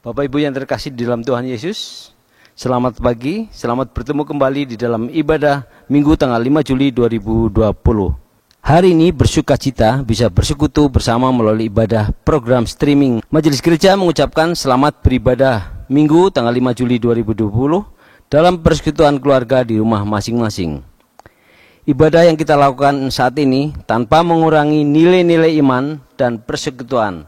Bapak Ibu yang terkasih di dalam Tuhan Yesus, selamat pagi, selamat bertemu kembali di dalam ibadah Minggu tanggal 5 Juli 2020. Hari ini bersukacita bisa bersekutu bersama melalui ibadah program streaming. Majelis Gereja mengucapkan selamat beribadah Minggu tanggal 5 Juli 2020 dalam persekutuan keluarga di rumah masing-masing. Ibadah yang kita lakukan saat ini tanpa mengurangi nilai-nilai iman dan persekutuan.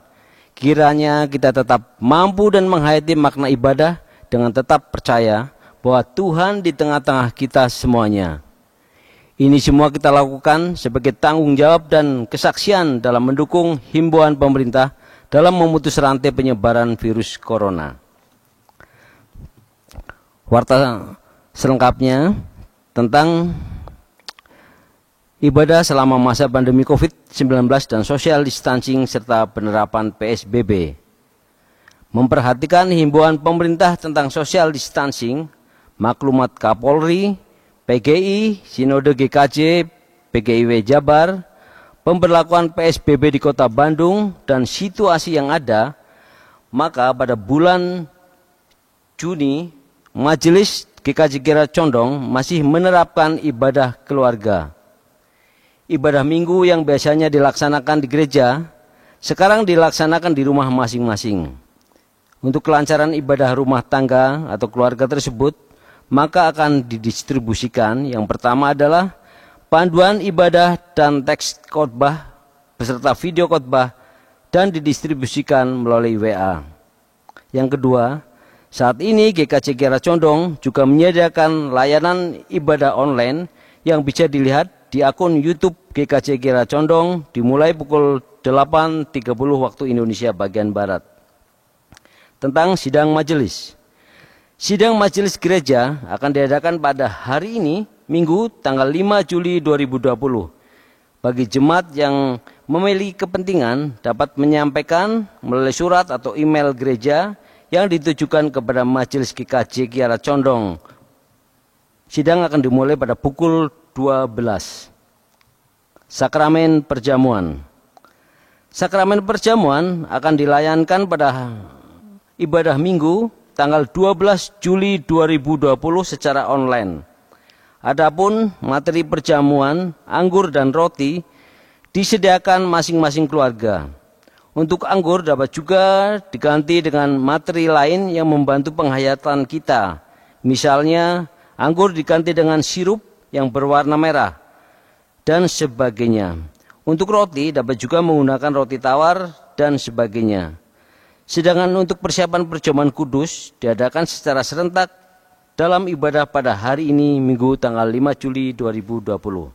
Kiranya kita tetap mampu dan menghayati makna ibadah dengan tetap percaya bahwa Tuhan di tengah-tengah kita semuanya. Ini semua kita lakukan sebagai tanggung jawab dan kesaksian dalam mendukung himbauan pemerintah dalam memutus rantai penyebaran virus corona. Warta selengkapnya tentang ibadah selama masa pandemi COVID-19 dan social distancing serta penerapan PSBB. Memperhatikan himbauan pemerintah tentang social distancing, maklumat Kapolri, PGI, Sinode GKJ, PGIW Jabar, pemberlakuan PSBB di Kota Bandung, dan situasi yang ada, maka pada bulan Juni, Majelis GKJ Kiara Condong masih menerapkan ibadah keluarga. Ibadah minggu yang biasanya dilaksanakan di gereja, sekarang dilaksanakan di rumah masing-masing. Untuk kelancaran ibadah rumah tangga atau keluarga tersebut, maka akan didistribusikan. Yang pertama adalah panduan ibadah dan teks khotbah beserta video khotbah dan didistribusikan melalui WA. Yang kedua, saat ini GKJ Kiara Condong juga menyediakan layanan ibadah online yang bisa dilihat di akun YouTube GKJ Kiara Condong dimulai pukul 8.30 waktu Indonesia bagian Barat. Tentang sidang majelis. Sidang majelis gereja akan diadakan pada hari ini, Minggu tanggal 5 Juli 2020. Bagi jemaat yang memiliki kepentingan dapat menyampaikan melalui surat atau email gereja yang ditujukan kepada majelis GKJ Kiara Condong. Sidang akan dimulai pada pukul 12. Sakramen perjamuan. Sakramen perjamuan akan dilayankan pada ibadah Minggu tanggal 12 Juli 2020 secara online. Adapun materi perjamuan, anggur dan roti disediakan masing-masing keluarga. Untuk anggur dapat juga diganti dengan materi lain yang membantu penghayatan kita. Misalnya, anggur diganti dengan sirup yang berwarna merah dan sebagainya. Untuk roti dapat juga menggunakan roti tawar dan sebagainya. Sedangkan untuk persiapan perjamuan kudus diadakan secara serentak dalam ibadah pada hari ini Minggu tanggal 5 Juli 2020.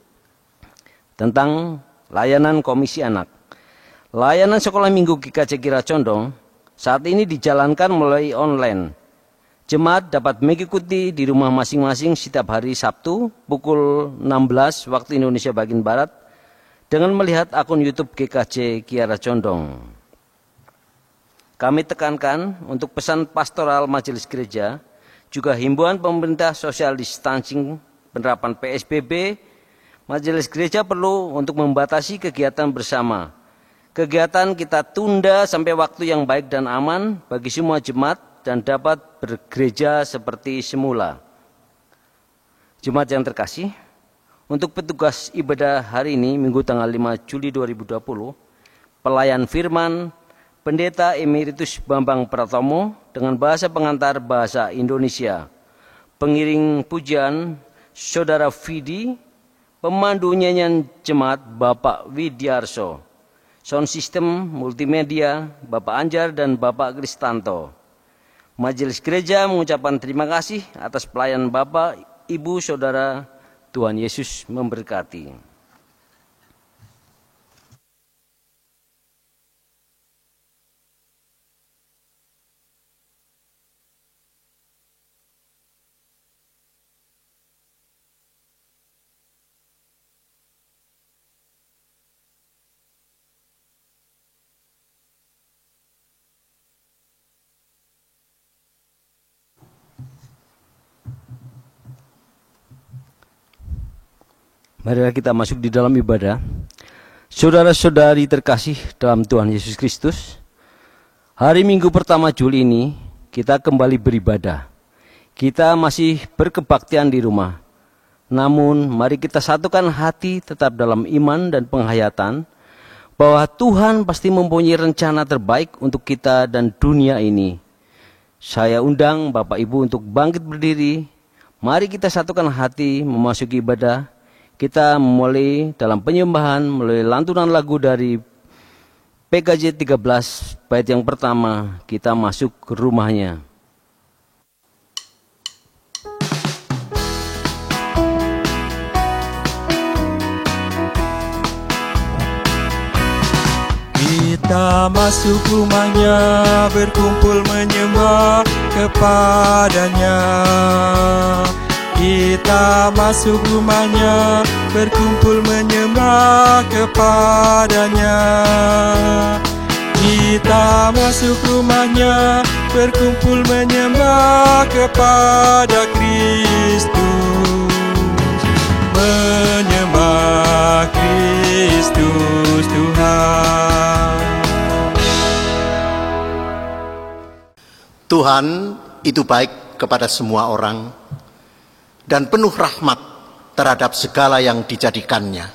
Tentang layanan Komisi Anak. Layanan sekolah Minggu GKJ Kiara Condong saat ini dijalankan melalui online. Jemaat dapat mengikuti di rumah masing-masing setiap hari Sabtu pukul 16 waktu Indonesia bagian Barat dengan melihat akun YouTube GKJ Kiara Condong. Kami tekankan untuk pesan pastoral majelis gereja, juga himbauan pemerintah social distancing penerapan PSBB, majelis gereja perlu untuk membatasi kegiatan bersama. Kegiatan kita tunda sampai waktu yang baik dan aman bagi semua jemaat dan dapat bergereja seperti semula. Jemaat yang terkasih, untuk petugas ibadah hari ini, Minggu tanggal 5 Juli 2020, pelayan firman, Pendeta Emeritus Bambang Pratomo dengan bahasa pengantar bahasa Indonesia, pengiring pujian Saudara Vidi, pemandu nyanyian jemaat Bapak Widiarso, sound system multimedia Bapak Anjar dan Bapak Kristanto. Majelis gereja mengucapkan terima kasih atas pelayanan Bapak, Ibu, Saudara. Tuhan Yesus memberkati. Marilah kita masuk di dalam ibadah. Saudara-saudari terkasih dalam Tuhan Yesus Kristus, hari Minggu pertama Juli ini kita kembali beribadah. Kita masih berkebaktian di rumah. Namun, mari kita satukan hati tetap dalam iman dan penghayatan bahwa Tuhan pasti mempunyai rencana terbaik untuk kita dan dunia ini. Saya undang Bapak Ibu untuk bangkit berdiri. Mari kita satukan hati memasuki ibadah. Kita memulai dalam penyembahan melalui lantunan lagu dari PKJ 13, bait yang pertama, kita masuk ke rumahnya. Kita masuk rumahnya, berkumpul menyembah kepadanya. Kita masuk rumahnya, berkumpul menyembah kepadanya. Kita masuk rumahnya, berkumpul menyembah kepada Kristus. Menyembah Kristus Tuhan. Tuhan itu baik kepada semua orang dan penuh rahmat terhadap segala yang dijadikannya.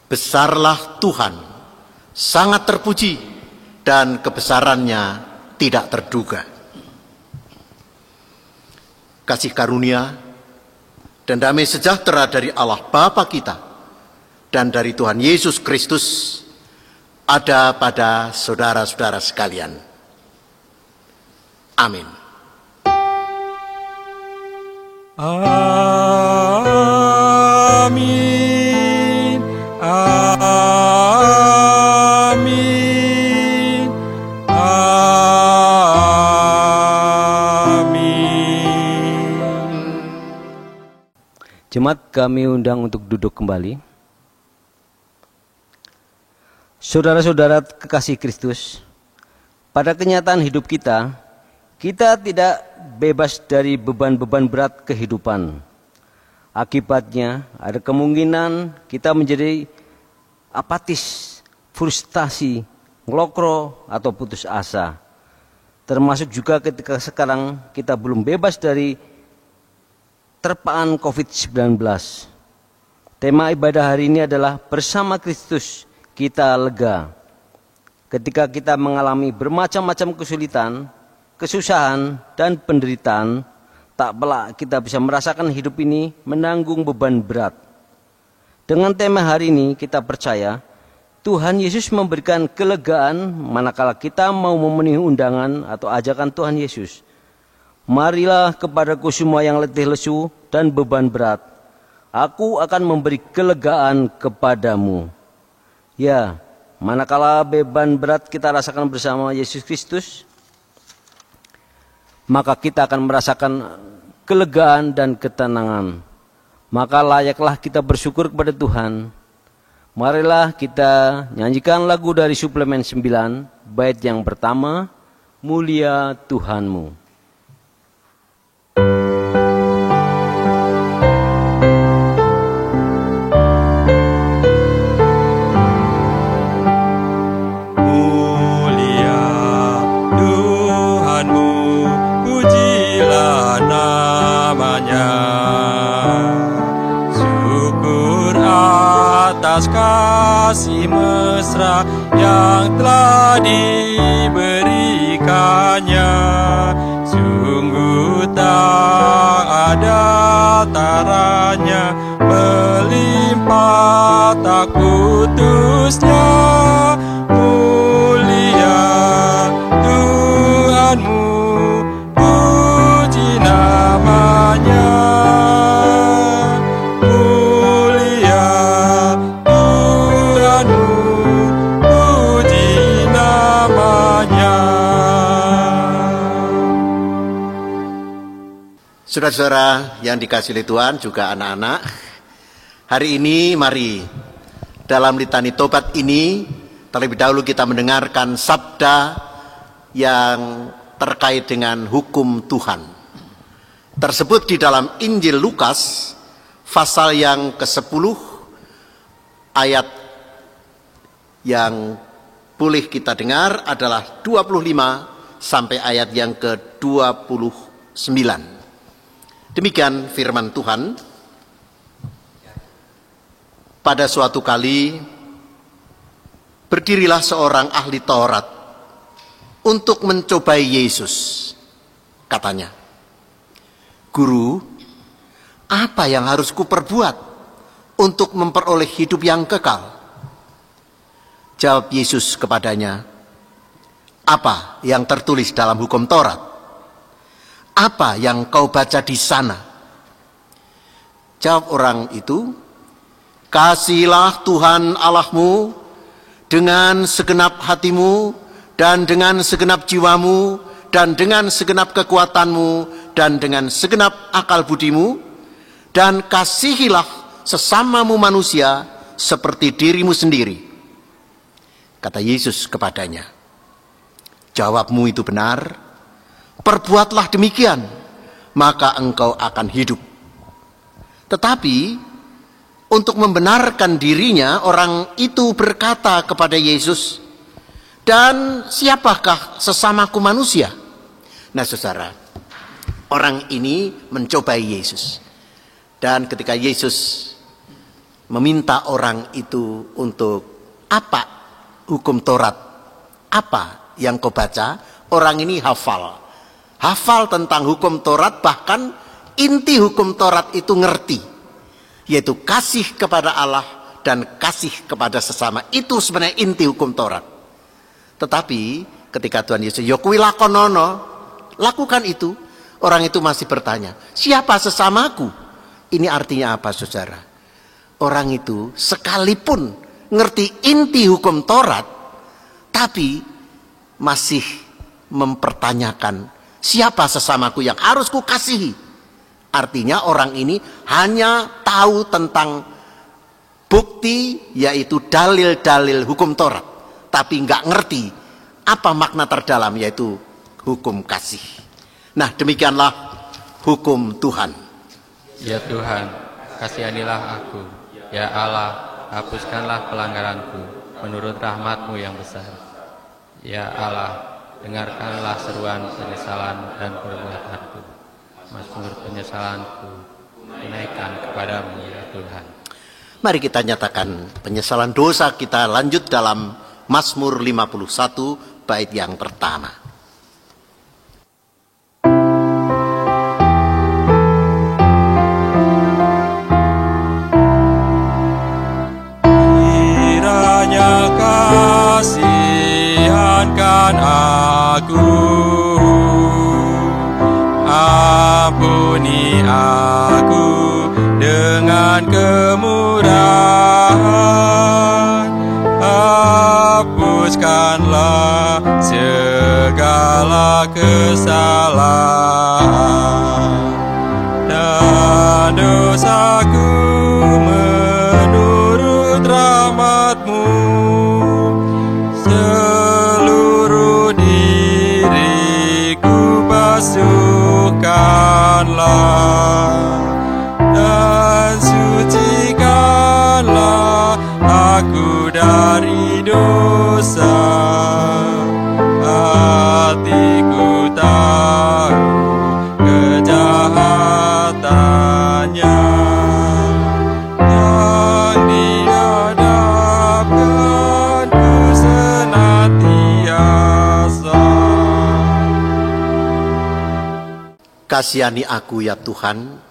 Besarlah Tuhan, sangat terpuji, dan kebesarannya tidak terduga. Kasih karunia dan damai sejahtera dari Allah Bapa kita dan dari Tuhan Yesus Kristus ada pada saudara-saudara sekalian. Amin. Amin. Amin. Amin. Jemaat, kami undang untuk duduk kembali. Saudara-saudara kekasih Kristus, pada kenyataan hidup kita, kita tidak bebas dari beban-beban berat kehidupan. Akibatnya, ada kemungkinan kita menjadi apatis, frustasi, ngelokro, atau putus asa. Termasuk juga ketika sekarang kita belum bebas dari terpaan COVID-19. Tema ibadah hari ini adalah bersama Kristus kita lega. Ketika kita mengalami bermacam-macam kesulitan, kesusahan, dan penderitaan, tak pelak kita bisa merasakan hidup ini menanggung beban berat. Dengan tema hari ini kita percaya Tuhan Yesus memberikan kelegaan manakala kita mau memenuhi undangan atau ajakan Tuhan Yesus. Marilah kepadaku semua yang letih lesu dan beban berat, aku akan memberi kelegaan kepadamu. Ya, manakala beban berat kita rasakan bersama Yesus Kristus, maka kita akan merasakan kelegaan dan ketenangan. Maka layaklah kita bersyukur kepada Tuhan. Marilah kita nyanyikan lagu dari suplemen 9, bait yang pertama, Mulia Tuhanmu. Kasih mesra yang telah diberikannya, sungguh tak ada taranya, melimpah tak putusnya. Mulia Tuhanmu, puji namanya. Saudara-saudara yang dikasihi oleh Tuhan, juga anak-anak, hari ini mari dalam litani tobat ini terlebih dahulu kita mendengarkan sabda yang terkait dengan hukum Tuhan. Tersebut di dalam Injil Lukas pasal yang ke-10 Ayat yang boleh kita dengar adalah 25 sampai ayat yang ke-29. Demikian firman Tuhan. Pada suatu kali berdirilah seorang ahli Taurat untuk mencobai Yesus. Katanya, "Guru, apa yang harus kuperbuat untuk memperoleh hidup yang kekal?" Jawab Yesus kepadanya, "Apa yang tertulis dalam hukum Taurat? Apa yang kau baca di sana?" Jawab orang itu, "Kasihilah Tuhan Allahmu dengan segenap hatimu, dan dengan segenap jiwamu, dan dengan segenap kekuatanmu, dan dengan segenap akal budimu, dan kasihilah sesamamu manusia seperti dirimu sendiri." Kata Yesus kepadanya, "Jawabmu itu benar, perbuatlah demikian, maka engkau akan hidup." Tetapi untuk membenarkan dirinya, orang itu berkata kepada Yesus, "Dan siapakah sesamaku manusia?" Nah saudara, orang ini mencobai Yesus. Dan ketika Yesus meminta orang itu untuk, "Apa hukum Taurat? Apa yang kau baca?" Orang ini hafal tentang hukum Taurat, bahkan inti hukum Taurat itu ngerti, yaitu kasih kepada Allah dan kasih kepada sesama. Itu sebenarnya inti hukum Taurat. Tetapi ketika Tuhan Yesus, "Ya kuwi lakonono, lakukan itu," orang itu masih bertanya, "Siapa sesamaku?" Ini artinya apa saudara? Orang itu sekalipun ngerti inti hukum Taurat, tapi masih mempertanyakan, siapa sesamaku yang harus ku kasihi? Artinya orang ini hanya tahu tentang bukti, yaitu dalil-dalil hukum Taurat, tapi nggak ngerti apa makna terdalam, yaitu hukum kasih. Nah, demikianlah hukum Tuhan. Ya Tuhan, kasihanilah aku. Ya Allah, hapuskanlah pelanggaranku menurut rahmat-Mu yang besar. Ya Allah, dengarkanlah seruan penyesalan dan perbuatanku. Mazmur penyesalanku menaikkan kepadamu ya Tuhan. Mari kita nyatakan penyesalan dosa kita. Lanjut dalam Mazmur 51 bait yang pertama. Kiranya kasihankan aku, ampuni aku dengan kemurahan, hapuskanlah segala kesalahan dan dosaku menurut rahmat-Mu. Seluruh diriku basuhkanlah dan sucikanlah aku dari dosa. Hatiku tahu kejahatannya yang dihadapkanku senantiasa. Kasihani aku ya Tuhan.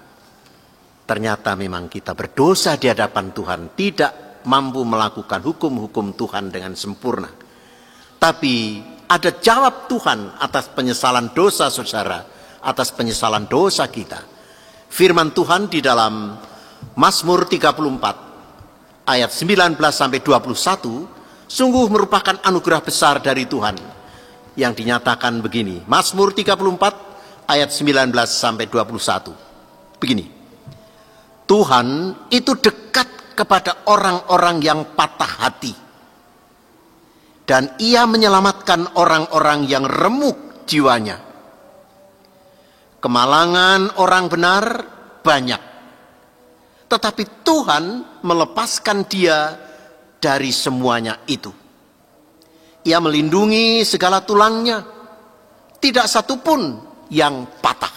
Ternyata memang kita berdosa di hadapan Tuhan, tidak mampu melakukan hukum-hukum Tuhan dengan sempurna. Tapi ada jawab Tuhan atas penyesalan dosa saudara, atas penyesalan dosa kita. Firman Tuhan di dalam Mazmur 34 ayat 19 sampai 21 sungguh merupakan anugerah besar dari Tuhan yang dinyatakan begini. Mazmur 34 ayat 19 sampai 21. Begini. Tuhan itu dekat kepada orang-orang yang patah hati, dan Ia menyelamatkan orang-orang yang remuk jiwanya. Kemalangan orang benar banyak, tetapi Tuhan melepaskan dia dari semuanya itu. Ia melindungi segala tulangnya, tidak satupun yang patah.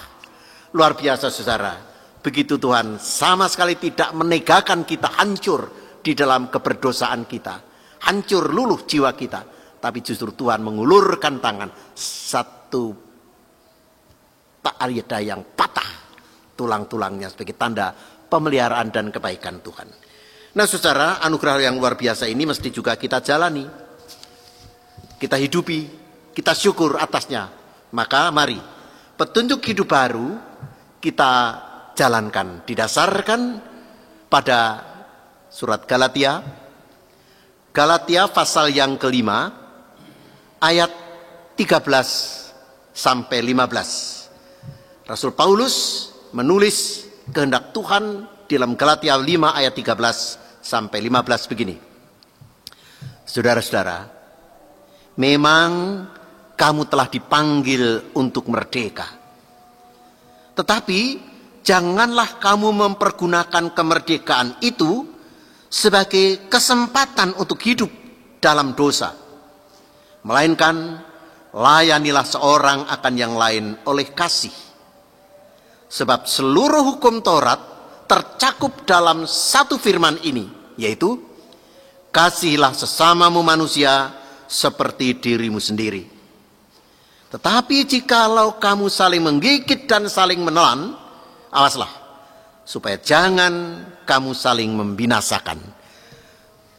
Luar biasa saudara, begitu Tuhan sama sekali tidak menegakan kita hancur di dalam keberdosaan kita, hancur luluh jiwa kita, tapi justru Tuhan mengulurkan tangan, satu tak ada yang patah tulang-tulangnya sebagai tanda pemeliharaan dan kebaikan Tuhan. Nah saudara, anugerah yang luar biasa ini mesti juga kita jalani, kita hidupi, kita syukur atasnya. Maka mari petunjuk hidup baru kita jalankan, didasarkan pada surat Galatia pasal yang kelima ayat 13 sampai 15. Rasul Paulus menulis kehendak Tuhan dalam Galatia 5 ayat 13 sampai 15 begini. Saudara-saudara, memang kamu telah dipanggil untuk merdeka. Tetapi janganlah kamu mempergunakan kemerdekaan itu sebagai kesempatan untuk hidup dalam dosa. Melainkan layanilah seorang akan yang lain oleh kasih. Sebab seluruh hukum Taurat tercakup dalam satu firman ini, yaitu kasihilah sesamamu manusia seperti dirimu sendiri. Tetapi jikalau kamu saling menggigit dan saling menelan, awaslah supaya jangan kamu saling membinasakan.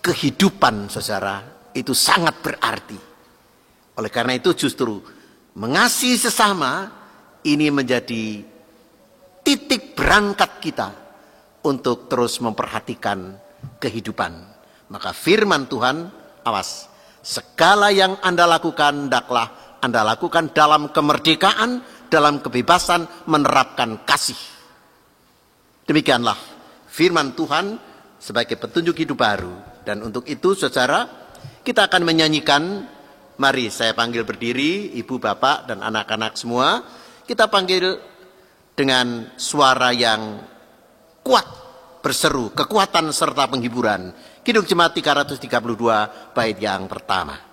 Kehidupan saudara itu sangat berarti. Oleh karena itu justru mengasihi sesama ini menjadi titik berangkat kita untuk terus memperhatikan kehidupan. Maka firman Tuhan, awas, segala yang Anda lakukan hendaklah Anda lakukan dalam kemerdekaan, dalam kebebasan, menerapkan kasih. Demikianlah firman Tuhan sebagai petunjuk hidup baru. Dan untuk itu saudara, kita akan menyanyikan, mari saya panggil berdiri, ibu, bapak, dan anak-anak semua. Kita panggil dengan suara yang kuat, berseru, kekuatan serta penghiburan. Kidung Jemaat 332 bait yang pertama.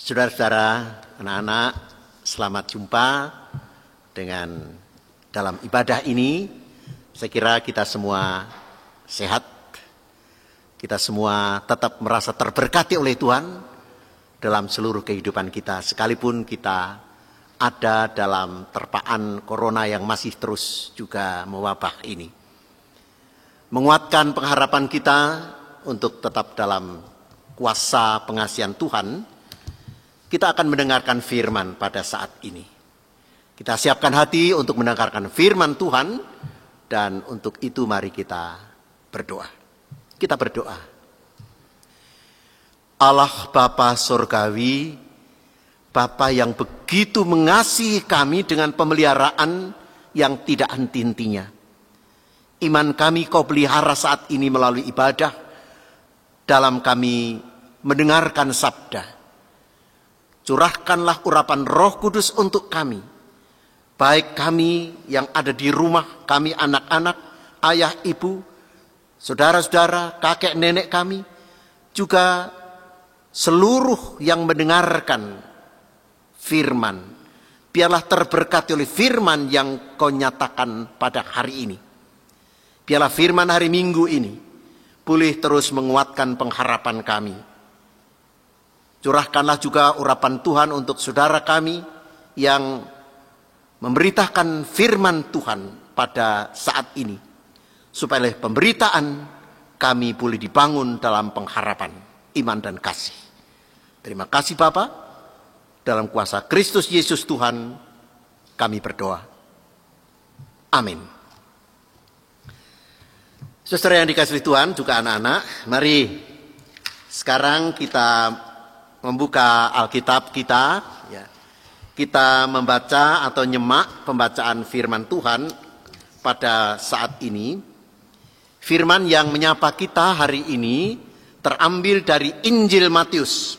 Saudara-saudara, anak-anak, selamat jumpa dengan dalam ibadah ini. Saya kira kita semua sehat, kita semua tetap merasa terberkati oleh Tuhan dalam seluruh kehidupan kita, sekalipun kita ada dalam terpaan corona yang masih terus juga mewabah ini. Menguatkan pengharapan kita untuk tetap dalam kuasa pengasihan Tuhan, kita akan mendengarkan firman pada saat ini. Kita siapkan hati untuk mendengarkan firman Tuhan, dan untuk itu mari kita berdoa. Kita berdoa. Allah Bapa Surgawi, Bapa yang begitu mengasihi kami dengan pemeliharaan yang tidak henti-hentinya. Iman kami Kau pelihara saat ini melalui ibadah, dalam kami mendengarkan sabda. Curahkanlah urapan Roh Kudus untuk kami, baik kami yang ada di rumah, kami anak-anak, ayah, ibu, saudara-saudara, kakek, nenek kami, juga seluruh yang mendengarkan firman. Biarlah terberkati oleh firman yang Kau nyatakan pada hari ini. Biarlah firman hari Minggu ini boleh terus menguatkan pengharapan kami. Curahkanlah juga urapan Tuhan untuk saudara kami yang memberitakan firman Tuhan pada saat ini, supaya oleh pemberitaan kami boleh dibangun dalam pengharapan, iman dan kasih. Terima kasih Bapa, dalam kuasa Kristus Yesus Tuhan kami berdoa. Amin. Saudara yang dikasihi Tuhan, juga anak-anak, mari sekarang kita membuka Alkitab kita, ya. Kita membaca atau nyemak pembacaan firman Tuhan pada saat ini. Firman yang menyapa kita hari ini terambil dari Injil Matius.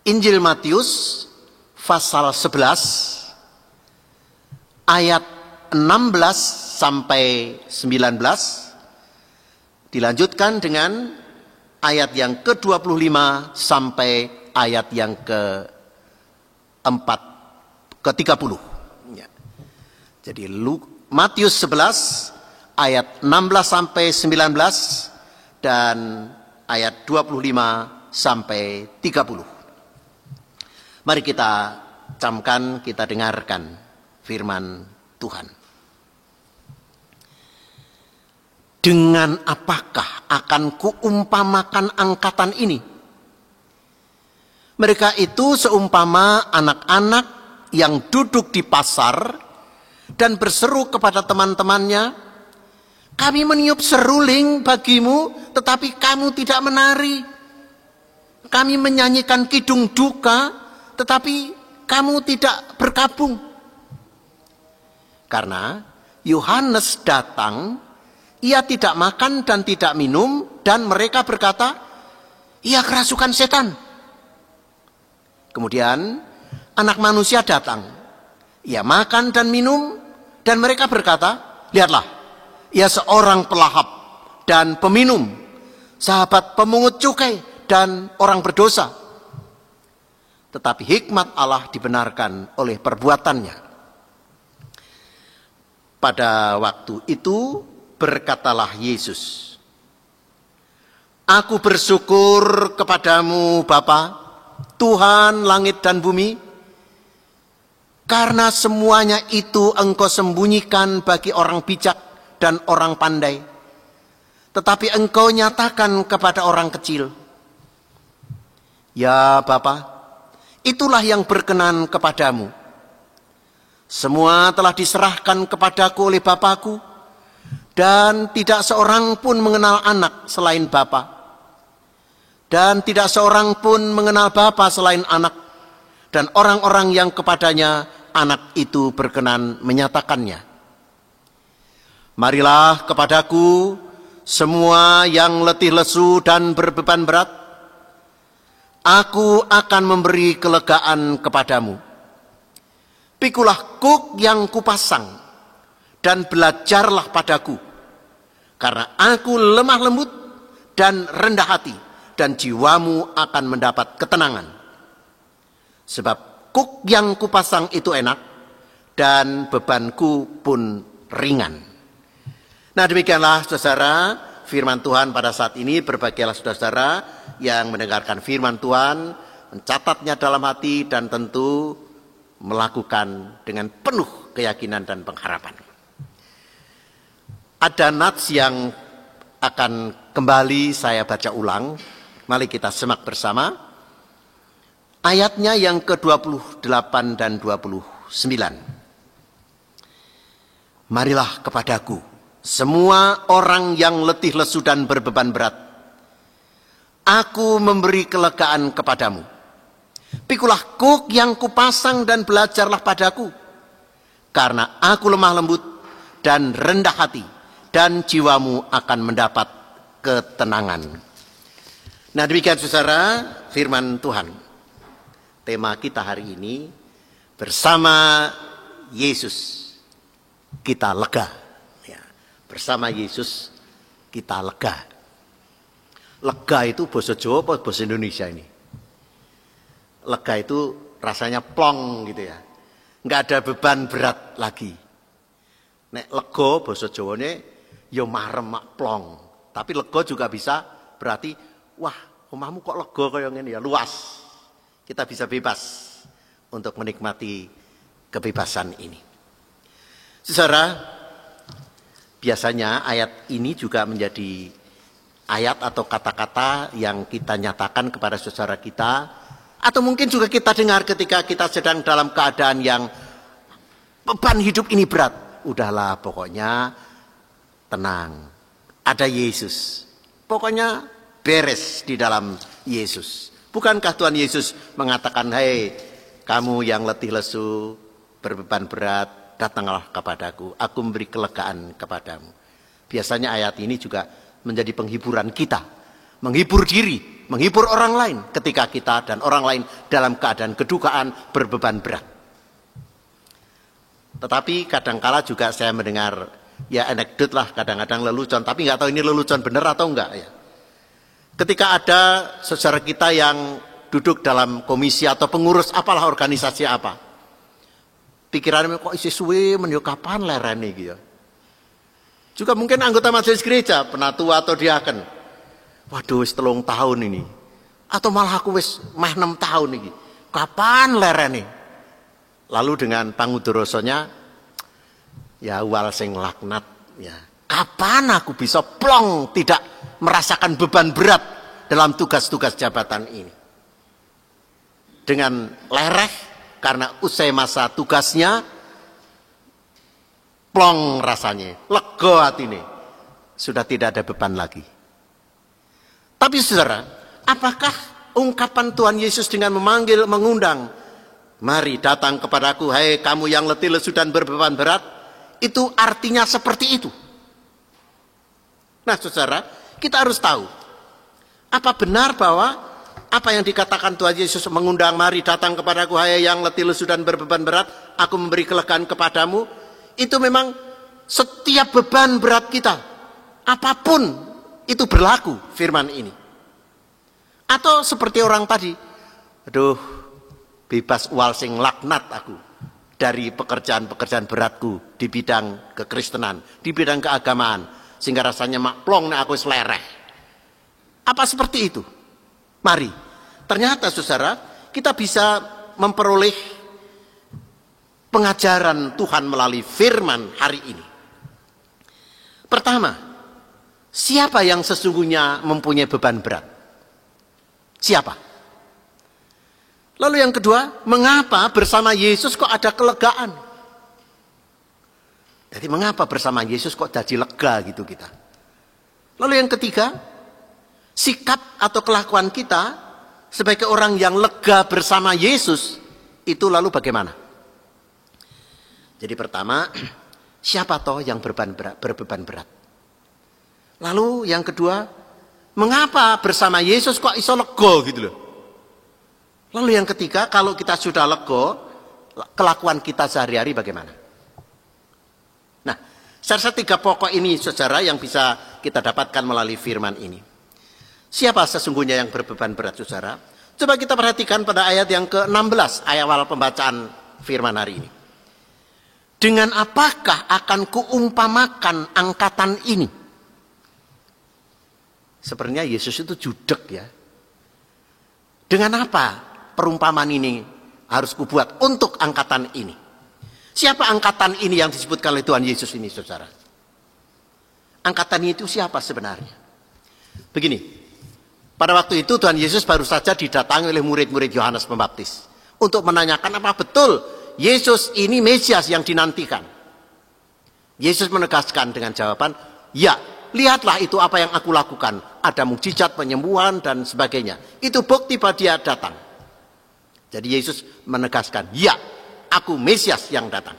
Injil Matius pasal 11 ayat 16 sampai 19, dilanjutkan dengan ayat yang ke-25 sampai ayat yang ke-30. Ya. Jadi Matius 11 ayat 16 sampai 19 dan ayat 25 sampai 30. Mari kita camkan, kita dengarkan firman Tuhan. Dengan apakah akan kuumpamakan angkatan ini? Mereka itu seumpama anak-anak yang duduk di pasar dan berseru kepada teman-temannya, kami meniup seruling bagimu, tetapi kamu tidak menari. Kami menyanyikan kidung duka, tetapi kamu tidak berkabung. Karena Yohanes datang, ia tidak makan dan tidak minum, dan mereka berkata, ia kerasukan setan. Kemudian Anak Manusia datang, ia makan dan minum, dan mereka berkata, lihatlah, ia seorang pelahap dan peminum, sahabat pemungut cukai dan orang berdosa. Tetapi hikmat Allah dibenarkan oleh perbuatannya. Pada waktu itu berkatalah Yesus, aku bersyukur kepadamu Bapa, Tuhan langit dan bumi, karena semuanya itu Engkau sembunyikan bagi orang bijak dan orang pandai, tetapi Engkau nyatakan kepada orang kecil. Ya Bapa, itulah yang berkenan kepadamu. Semua telah diserahkan kepadaku oleh Bapakku, dan tidak seorang pun mengenal anak selain Bapa, dan tidak seorang pun mengenal Bapa selain anak, dan orang-orang yang kepadanya anak itu berkenan menyatakannya. Marilah kepadaku semua yang letih lesu dan berbeban berat, aku akan memberi kelegaan kepadamu. Pikulah kuk yang kupasang dan belajarlah padaku, karena aku lemah lembut dan rendah hati, dan jiwamu akan mendapat ketenangan. Sebab kuk yang kupasang itu enak, dan bebanku pun ringan. Nah demikianlah saudara firman Tuhan pada saat ini. Berbahagialah saudara-saudara yang mendengarkan firman Tuhan, mencatatnya dalam hati, dan tentu melakukan dengan penuh keyakinan dan pengharapan. Ada nats yang akan kembali saya baca ulang. Mari kita semak bersama. Ayatnya yang ke-28 dan 29. Marilah kepadaku semua orang yang letih lesu dan berbeban berat, aku memberi kelegaan kepadamu. Pikulah kuk yang kupasang dan belajarlah padaku, karena aku lemah lembut dan rendah hati, dan jiwamu akan mendapat ketenangan. Nah demikian saudara firman Tuhan. Tema kita hari ini, bersama Yesus kita lega. Ya, bersama Yesus kita lega. Lega itu bahasa Jawa atau bahasa Indonesia ini? Lega itu rasanya plong gitu ya. Nggak ada beban berat lagi. Nek lega bahasa Jawane ya marem mak plong. Tapi lega juga bisa berarti wah, omahmu kok lega kaya ngene ya, luas. Kita bisa bebas untuk menikmati kebebasan ini. Saudara, biasanya ayat ini juga menjadi ayat atau kata-kata yang kita nyatakan kepada saudara kita, atau mungkin juga kita dengar ketika kita sedang dalam keadaan yang beban hidup ini berat. Udahlah, pokoknya tenang, ada Yesus. Pokoknya beres di dalam Yesus. Bukankah Tuhan Yesus mengatakan, "Hei, kamu yang letih lesu, berbeban berat, datanglah kepadaku, aku memberi kelegaan kepadamu." Biasanya ayat ini juga menjadi penghiburan kita, menghibur diri, menghibur orang lain ketika kita dan orang lain dalam keadaan kedukaan berbeban berat. Tetapi kadangkala juga saya mendengar, ya anekdot lah, kadang-kadang lelucon, tapi nggak tahu ini lelucon benar atau enggak ya. Ketika ada saudara kita yang duduk dalam komisi atau pengurus apalah organisasi apa, pikirannya kok isi suwe menyo kapan lerene gitu. Juga mungkin anggota majelis gereja, penatua atau diaken. Waduh, wis 3 tahun ini. Atau malah aku wis meh 6 tahun ini. Kapan lerene? Lalu dengan pangudorosonya, ya wal sing laknat, ya. Kapan aku bisa plong tidak merasakan beban berat dalam tugas-tugas jabatan ini? Dengan lereh karena usai masa tugasnya, plong rasanya, lega hatinya, sudah tidak ada beban lagi. Tapi saudara, apakah ungkapan Tuhan Yesus dengan memanggil, mengundang, "Mari datang kepadaku, hai kamu yang letih lesu dan berbeban berat," itu artinya seperti itu? Nah saudara, kita harus tahu, apa benar bahwa apa yang dikatakan Tuhan Yesus mengundang, "Mari datang kepadaku, hai yang letih lesu dan berbeban berat, aku memberi kelegaan kepadamu," itu memang setiap beban berat kita, apapun itu berlaku firman ini. Atau seperti orang tadi, "Aduh, bebas wal sing laknat aku dari pekerjaan-pekerjaan beratku di bidang kekristenan, di bidang keagamaan, sehingga rasanya makplong nek aku selereh." Apa seperti itu? Mari, ternyata saudara, kita bisa memperoleh pengajaran Tuhan melalui firman hari ini. Pertama, siapa yang sesungguhnya mempunyai beban berat? Siapa? Lalu yang kedua, mengapa bersama Yesus kok ada kelegaan? Jadi mengapa bersama Yesus kok jadi lega gitu kita? Lalu yang ketiga, sikap atau kelakuan kita sebagai orang yang lega bersama Yesus itu lalu bagaimana? Jadi pertama, siapa toh yang berbeban berat? Lalu yang kedua, mengapa bersama Yesus kok iso lega gitu loh? Lalu yang ketiga, kalau kita sudah lega, kelakuan kita sehari-hari bagaimana? Nah, serta 3 pokok ini saudara yang bisa kita dapatkan melalui firman ini. Siapa sesungguhnya yang berbeban berat saudara? Coba kita perhatikan pada ayat yang ke-16, ayat awal pembacaan firman hari ini. Dengan apakah akan kuumpamakan angkatan ini? Sebenarnya Yesus itu judek ya. Dengan apa perumpamaan ini harus kubuat untuk angkatan ini? Siapa angkatan ini yang disebutkan oleh Tuhan Yesus ini saudara? Angkatan itu siapa sebenarnya? Begini, pada waktu itu Tuhan Yesus baru saja didatangi oleh murid-murid Yohanes Pembaptis untuk menanyakan apa betul Yesus ini Mesias yang dinantikan. Yesus menegaskan dengan jawaban, "Ya, lihatlah itu apa yang aku lakukan. Ada mukjizat, penyembuhan dan sebagainya. Itu bukti bahwa dia datang." Jadi Yesus menegaskan, "Ya, aku Mesias yang datang."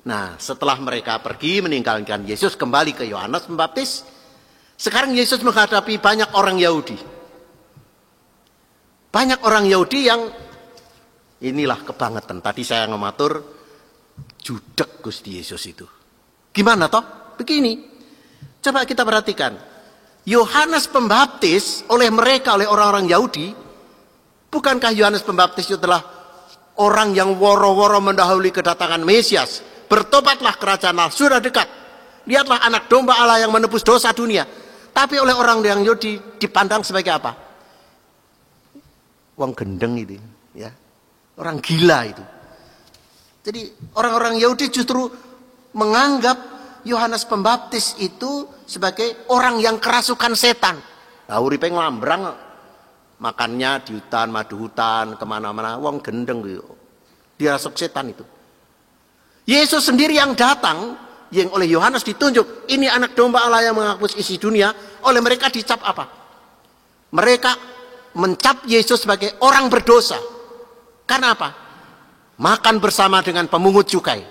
Nah, setelah mereka pergi meninggalkan Yesus kembali ke Yohanes Pembaptis, sekarang Yesus menghadapi banyak orang Yahudi. Banyak orang Yahudi yang inilah kebangetan. Tadi saya ngematur judek Gusti Yesus itu. Gimana toh? Begini. Coba kita perhatikan. Yohanes Pembaptis oleh mereka, oleh orang-orang Yahudi, bukankah Yohanes Pembaptis itu adalah orang yang woro-woro mendahului kedatangan Mesias? Bertobatlah, kerajaan Allah sudah dekat. Lihatlah anak domba Allah yang menebus dosa dunia. Tapi oleh orang yang Yahudi dipandang sebagai apa? Wong gendeng itu, ya. Orang gila itu. Jadi orang-orang Yahudi justru menganggap Yohanes Pembaptis itu sebagai orang yang kerasukan setan. Nah, uripe nglambrang, makannya di hutan, madu hutan, kemana-mana, wong gendeng gitu. Dirasuk setan itu. Yesus sendiri yang datang, yang oleh Yohanes ditunjuk, ini anak domba Allah yang menghapus isi dunia, oleh mereka dicap apa? Mereka mencap Yesus sebagai orang berdosa. Karena apa? Makan bersama dengan pemungut cukai.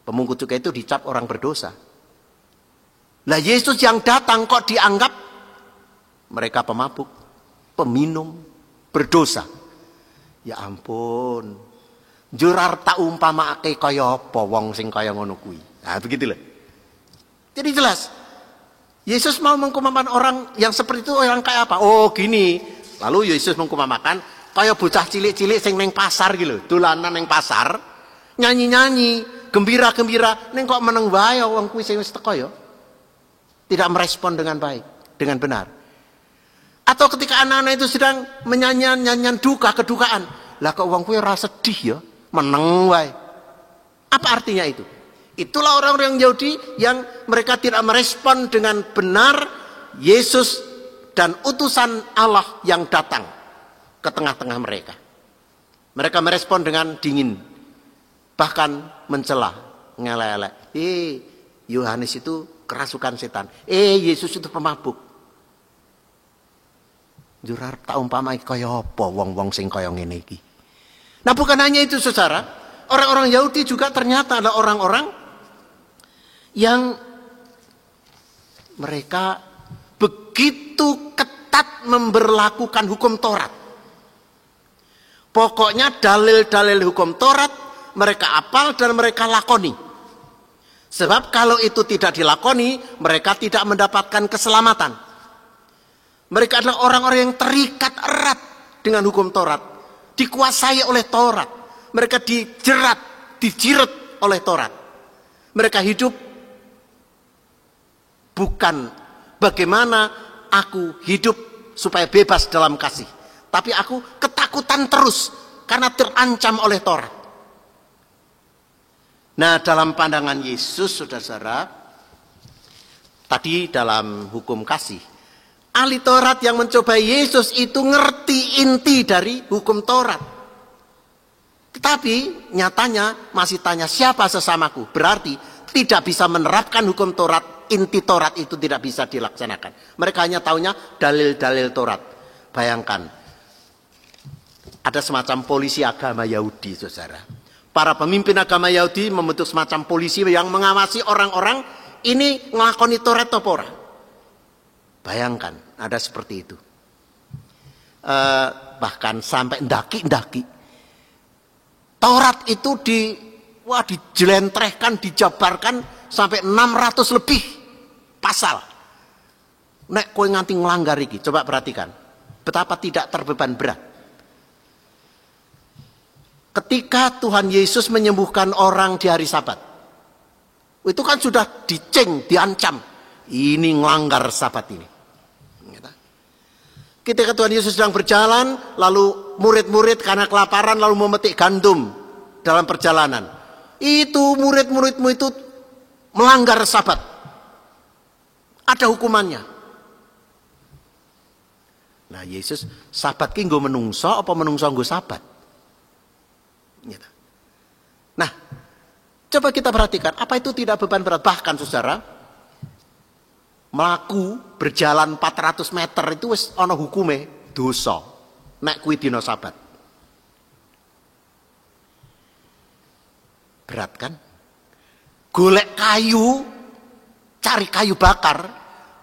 Pemungut cukai itu dicap orang berdosa. Lah Yesus yang datang kok dianggap mereka pemabuk, peminum, berdosa. Ya ampun. Jurar tak umpamake kaya apa wong sing kaya ngono kuwi. Nah, begitu loh. Jadi jelas. Yesus mau mengkumpamakan orang yang seperti itu orang kayak apa? Oh, gini. Lalu Yesus mengkumpamakan kaya bocah cilik-cilik sing neng pasar gitu, dolanan neng pasar, nyanyi-nyanyi, gembira-gembira, neng kok meneng wae wong kuwi sing wis teko ya. Tidak merespon dengan baik, dengan benar. Atau ketika anak-anak itu sedang menyanyian duka, kedukaan, lah kok wong kuwi ora sedih ya, meneng wae. Apa artinya itu? Itulah orang-orang Yahudi yang mereka tidak merespon dengan benar Yesus dan utusan Allah yang datang ke tengah-tengah mereka. Mereka merespon dengan dingin, bahkan mencela, ngelek-elek. Yohanes itu kerasukan setan. Yesus itu pemabuk. Jurar tak umpamai kaya apa wong-wong sing kaya ngene iki. Nah, bukan hanya itu saudara, orang-orang Yahudi juga ternyata ada orang-orang yang mereka begitu ketat memberlakukan hukum Taurat. Pokoknya dalil-dalil hukum Taurat mereka apal dan mereka lakoni. Sebab kalau itu tidak dilakoni, mereka tidak mendapatkan keselamatan. Mereka adalah orang-orang yang terikat erat dengan hukum Taurat. Dikuasai oleh Taurat. Mereka dijirat oleh Taurat. Mereka hidup bukan bagaimana aku hidup supaya bebas dalam kasih. Tapi aku ketakutan terus karena terancam oleh Taurat. Nah, dalam pandangan Yesus, saudara-saudara, tadi dalam hukum kasih, ahli Taurat yang mencoba Yesus itu ngerti inti dari hukum Taurat. Tetapi nyatanya masih tanya siapa sesamaku. Berarti tidak bisa menerapkan hukum Taurat, inti Taurat itu tidak bisa dilaksanakan. Mereka hanya taunya dalil-dalil Taurat. Bayangkan. Ada semacam polisi agama Yahudi, saudara. Para pemimpin agama Yahudi membentuk semacam polisi yang mengawasi orang-orang ini ngelakoni Taurat atau ora. Bayangkan, ada seperti itu. Bahkan sampai ndaki-ndaki. Taurat itu dijelentrehkan, dijabarkan sampai 600 lebih pasal. Nek kowe nganti nglanggar iki, coba perhatikan. Betapa tidak terbeban berat. Ketika Tuhan Yesus menyembuhkan orang di hari Sabat, itu kan sudah diceng, diancam. Ini ngelanggar Sabat ini. Ketika Tuhan Yesus sedang berjalan, lalu murid-murid karena kelaparan lalu memetik gandum dalam perjalanan. Itu murid-muridmu itu melanggar Sabat. Ada hukumannya. Nah, Yesus Sabat ki nggo menungso apa menungso nggo Sabat? Nah, coba kita perhatikan, apa itu tidak beban berat? Bahkan saudara, melaku berjalan 400 meter itu wis ana hukume dosa. Nek kuwi dina Sabat. Berat kan? Golek kayu, cari kayu bakar,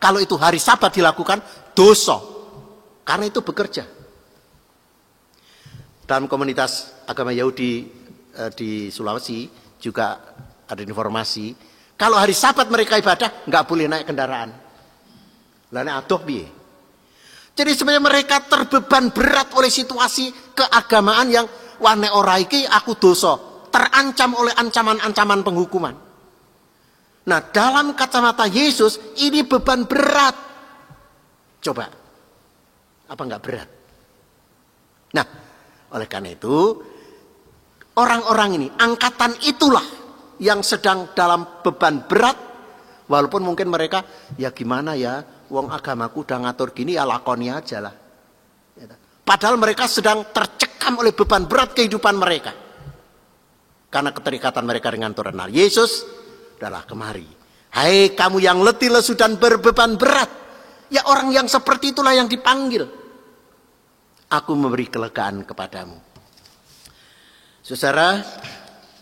kalau itu hari Sabat dilakukan dosa. Karena itu bekerja. Dalam komunitas agama Yahudi di Sulawesi juga ada informasi kalau hari Sabat mereka ibadah nggak boleh naik kendaraan. Lah nek adoh piye? Jadi sebenarnya mereka terbeban berat oleh situasi keagamaan yang wah nek ora iki aku dosa, terancam oleh ancaman-ancaman penghukuman. Nah, dalam kacamata Yesus ini beban berat. Coba. Apa enggak berat? Nah, oleh karena itu orang-orang ini, angkatan itulah yang sedang dalam beban berat, walaupun mungkin mereka, ya gimana ya, wong agamaku udah ngatur gini, ya lakoni aja lah. Padahal mereka sedang tercekam oleh beban berat kehidupan mereka. Karena keterikatan mereka dengan Tuhan. Nah, Yesus adalah kemari. Hai kamu yang letih lesu dan berbeban berat. Ya orang yang seperti itulah yang dipanggil. Aku memberi kelegaan kepadamu. Saudara,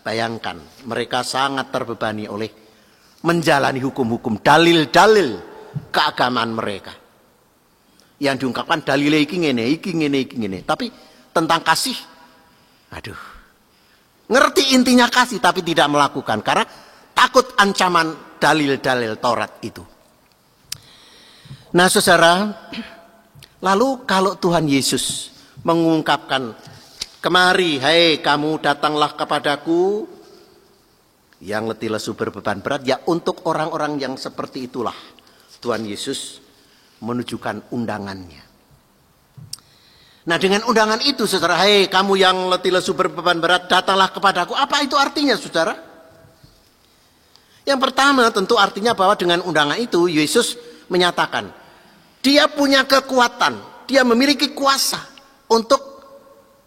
bayangkan mereka sangat terbebani oleh menjalani hukum-hukum, dalil-dalil keagamaan mereka. Yang diungkapkan dalilnya iki ngene. Tapi tentang kasih, aduh. Ngerti intinya kasih tapi tidak melakukan. Karena takut ancaman dalil-dalil Taurat itu. Nah saudara, lalu kalau Tuhan Yesus mengungkapkan, kemari, hai kamu datanglah kepadaku, yang letih lesu berbeban berat, ya untuk orang-orang yang seperti itulah Tuhan Yesus menunjukkan undangannya. Nah dengan undangan itu saudara, hai kamu yang letih lesu berbeban berat, datanglah kepadaku. Apa itu artinya saudara? Yang pertama tentu artinya bahwa dengan undangan itu Yesus menyatakan dia punya kekuatan, dia memiliki kuasa untuk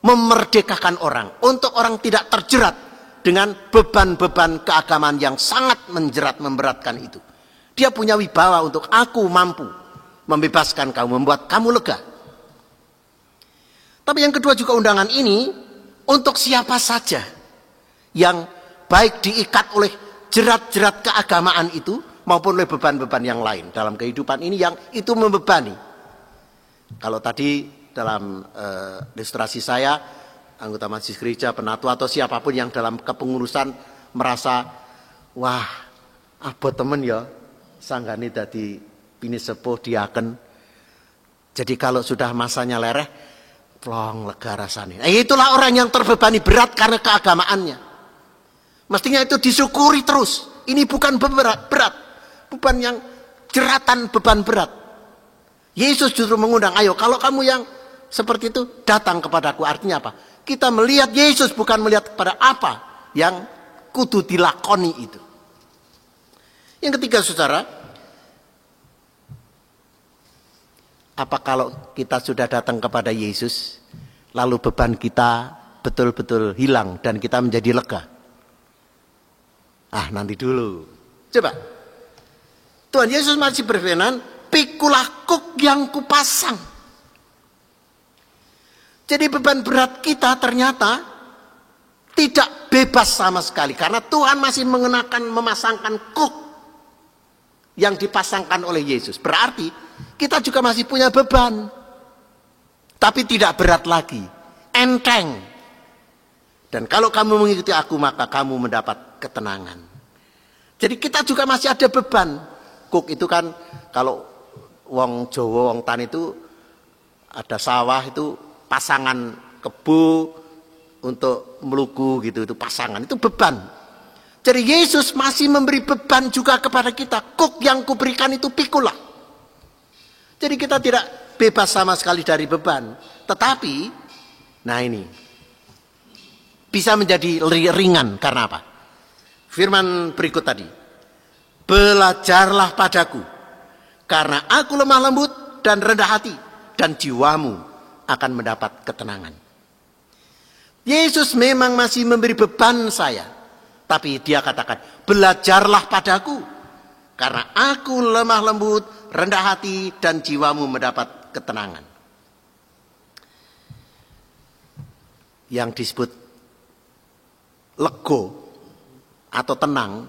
memerdekakan orang, untuk orang tidak terjerat dengan beban-beban keagamaan yang sangat menjerat, memberatkan itu. Dia punya wibawa untuk aku mampu membebaskan kamu, membuat kamu lega. Tapi yang kedua juga undangan ini untuk siapa saja yang baik diikat oleh jerat-jerat keagamaan itu maupun oleh beban-beban yang lain dalam kehidupan ini yang itu membebani. Kalau tadi dalam ilustrasi saya, anggota majelis gereja, penatua atau siapapun yang dalam kepengurusan merasa, wah abot temen ya, sanggane dadi bini sepuh diaken. Jadi kalau sudah masanya lereh, plong lega rasanya. Itulah orang yang terbebani berat karena keagamaannya. Mestinya itu disyukuri terus. Ini bukan berat, beban yang jeratan beban berat. Yesus justru mengundang, ayo kalau kamu yang seperti itu datang kepadaku. Artinya apa? Kita melihat Yesus bukan melihat kepada apa yang kudu dilakoni itu. Yang ketiga saudara, apa kalau kita sudah datang kepada Yesus, lalu beban kita betul-betul hilang dan kita menjadi lega? Ah, nanti dulu. Coba. Tuhan Yesus masih berfirman, pikulah kuk yang kupasang. Jadi beban berat kita ternyata tidak bebas sama sekali. Karena Tuhan masih memasangkan kuk yang dipasangkan oleh Yesus. Berarti kita juga masih punya beban. Tapi tidak berat lagi. Enteng. Dan kalau kamu mengikuti aku, maka kamu mendapat ketenangan. Jadi kita juga masih ada beban. Kuk itu kan, kalau wong Jawa, wong tani itu ada sawah itu pasangan kebo untuk meluku gitu, itu pasangan, itu beban. Jadi Yesus masih memberi beban juga kepada kita. Kuk yang kuberikan itu pikulah. Jadi kita tidak bebas sama sekali dari beban. Tetapi, nah ini, bisa menjadi ringan. Karena apa? Firman berikut tadi. Belajarlah padaku. Karena aku lemah lembut dan rendah hati. Dan jiwamu akan mendapat ketenangan. Yesus memang masih memberi beban saya. Tapi dia katakan, belajarlah padaku. Karena aku lemah lembut, rendah hati, dan jiwamu mendapat ketenangan. Yang disebut lego atau tenang,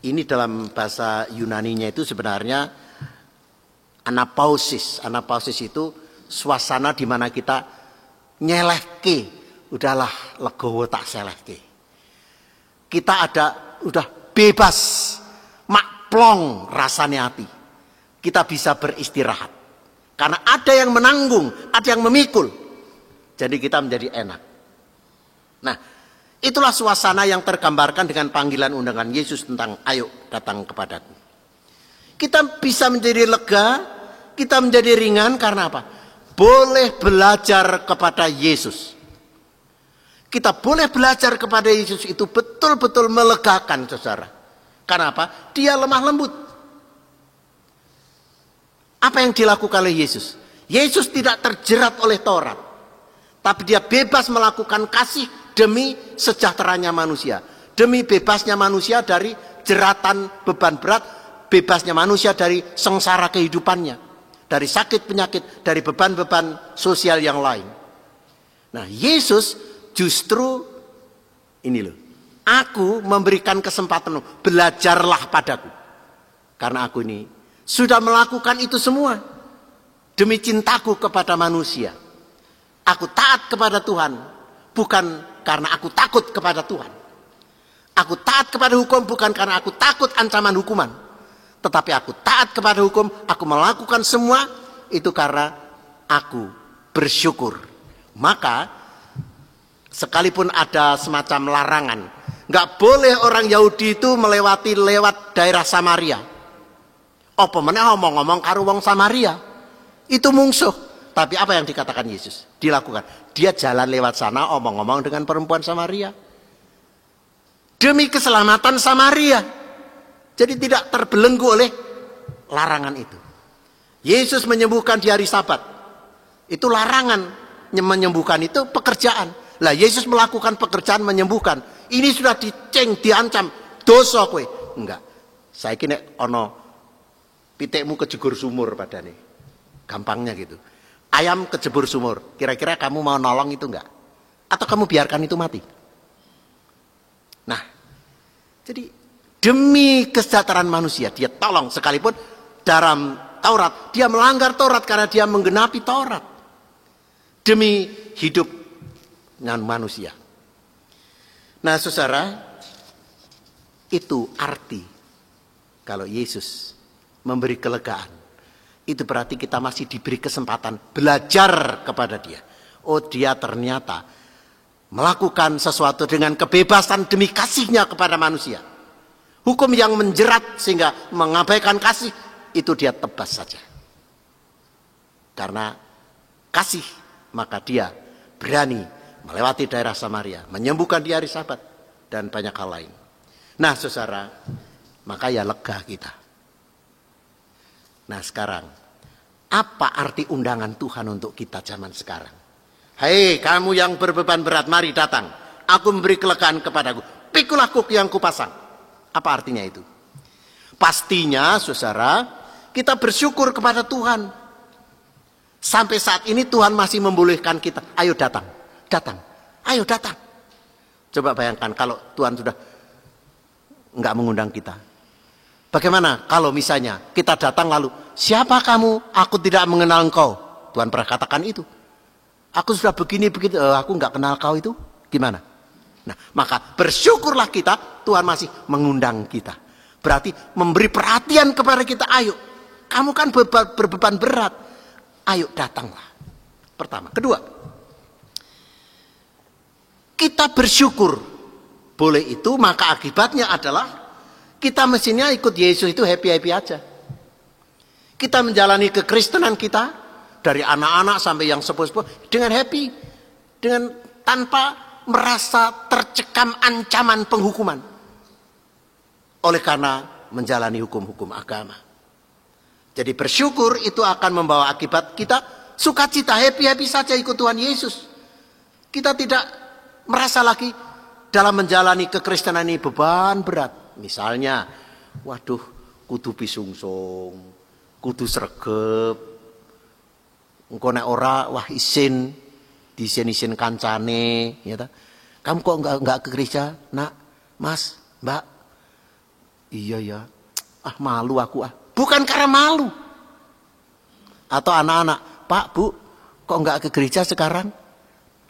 ini dalam bahasa Yunaninya itu sebenarnya anapausis. Anapausis itu suasana di mana kita nyelehke, udahlah legowo tak selehke. Kita udah bebas, makplong rasanya hati. Kita bisa beristirahat. Karena ada yang menanggung, ada yang memikul. Jadi kita menjadi enak. Nah, itulah suasana yang tergambarkan dengan panggilan undangan Yesus tentang ayo datang kepadaku. Kita bisa menjadi lega, kita menjadi ringan karena apa? Boleh belajar kepada Yesus. Kita boleh belajar kepada Yesus itu betul-betul melegakan, saudara. Karena apa? Dia lemah lembut. Apa yang dilakukan oleh Yesus? Yesus tidak terjerat oleh Taurat, tapi dia bebas melakukan kasih demi sejahteranya manusia, demi bebasnya manusia dari jeratan beban berat, bebasnya manusia dari sengsara kehidupannya, dari sakit penyakit, dari beban-beban sosial yang lain. Nah, Yesus justru ini loh, aku memberikan kesempatan, belajarlah padaku, karena aku ini sudah melakukan itu semua demi cintaku kepada manusia. Aku taat kepada Tuhan bukan karena aku takut kepada Tuhan. Aku taat kepada hukum bukan karena aku takut ancaman hukuman, tetapi aku taat kepada hukum, aku melakukan semua itu karena aku bersyukur. Maka sekalipun ada semacam larangan, nggak boleh orang Yahudi itu lewat daerah Samaria. Apa meneh ngomong-ngomong karo wong Samaria, itu mungsuh. Tapi apa yang dikatakan Yesus? Dilakukan. Dia jalan lewat sana omong-omong dengan perempuan Samaria. Demi keselamatan Samaria. Jadi tidak terbelenggu oleh larangan itu. Yesus menyembuhkan di hari Sabat. Itu larangan. Menyembuhkan itu pekerjaan. Lah Yesus melakukan pekerjaan menyembuhkan. Ini sudah diceng, diancam. Dosa kowe. Enggak. Saiki nek ana pitikmu kejegur sumur padane. Gampangnya gitu. Ayam kejebur sumur. Kira-kira kamu mau nolong itu enggak? Atau kamu biarkan itu mati? Nah, jadi demi kesejahteraan manusia dia tolong, sekalipun dalam Taurat dia melanggar Taurat karena dia menggenapi Taurat demi hidup dengan manusia. Nah, saudara, itu arti kalau Yesus memberi kelegaan. Itu berarti kita masih diberi kesempatan belajar kepada dia. Oh, dia ternyata melakukan sesuatu dengan kebebasan demi kasihnya kepada manusia. Hukum yang menjerat sehingga mengabaikan kasih, itu dia tebas saja. Karena kasih, maka dia berani melewati daerah Samaria, menyembuhkan di hari Sabat, dan banyak hal lain. Nah, saudara, maka ya lega kita. Nah, sekarang apa arti undangan Tuhan untuk kita zaman sekarang? Hei, kamu yang berbeban berat, mari datang. Aku memberi kelegaan kepadaku. Pikulah kuk yang kupasang. Apa artinya itu? Pastinya, saudara, kita bersyukur kepada Tuhan. Sampai saat ini Tuhan masih membolehkan kita. Ayo datang, datang, ayo datang. Coba bayangkan kalau Tuhan sudah enggak mengundang kita. Bagaimana kalau misalnya kita datang lalu, siapa kamu? Aku tidak mengenal engkau. Tuhan pernah katakan itu. Aku sudah begini, begitu, aku nggak kenal kau itu. Gimana? Nah, maka bersyukurlah kita, Tuhan masih mengundang kita. Berarti memberi perhatian kepada kita. Ayo, kamu kan berbeban berat. Ayo datanglah. Pertama. Kedua, kita bersyukur. Boleh itu, maka akibatnya adalah kita mestinya ikut Yesus itu happy-happy aja. Kita menjalani kekristenan kita dari anak-anak sampai yang sepuh-sepuh dengan happy, dengan tanpa merasa tercekam ancaman penghukuman oleh karena menjalani hukum-hukum agama. Jadi bersyukur itu akan membawa akibat kita sukacita, happy-happy saja ikut Tuhan Yesus. Kita tidak merasa lagi dalam menjalani kekristenan ini beban berat. Misalnya, waduh, kudu pisungsung, kudu sregep, engko nek ora wah isin, diisin-isin kancane, ya ta. Kamu kok enggak ke gereja, Nak, Mas, Mbak? Iya ya. Ah, malu aku ah. Bukan karena malu. Atau anak-anak, Pak, Bu, kok enggak ke gereja sekarang?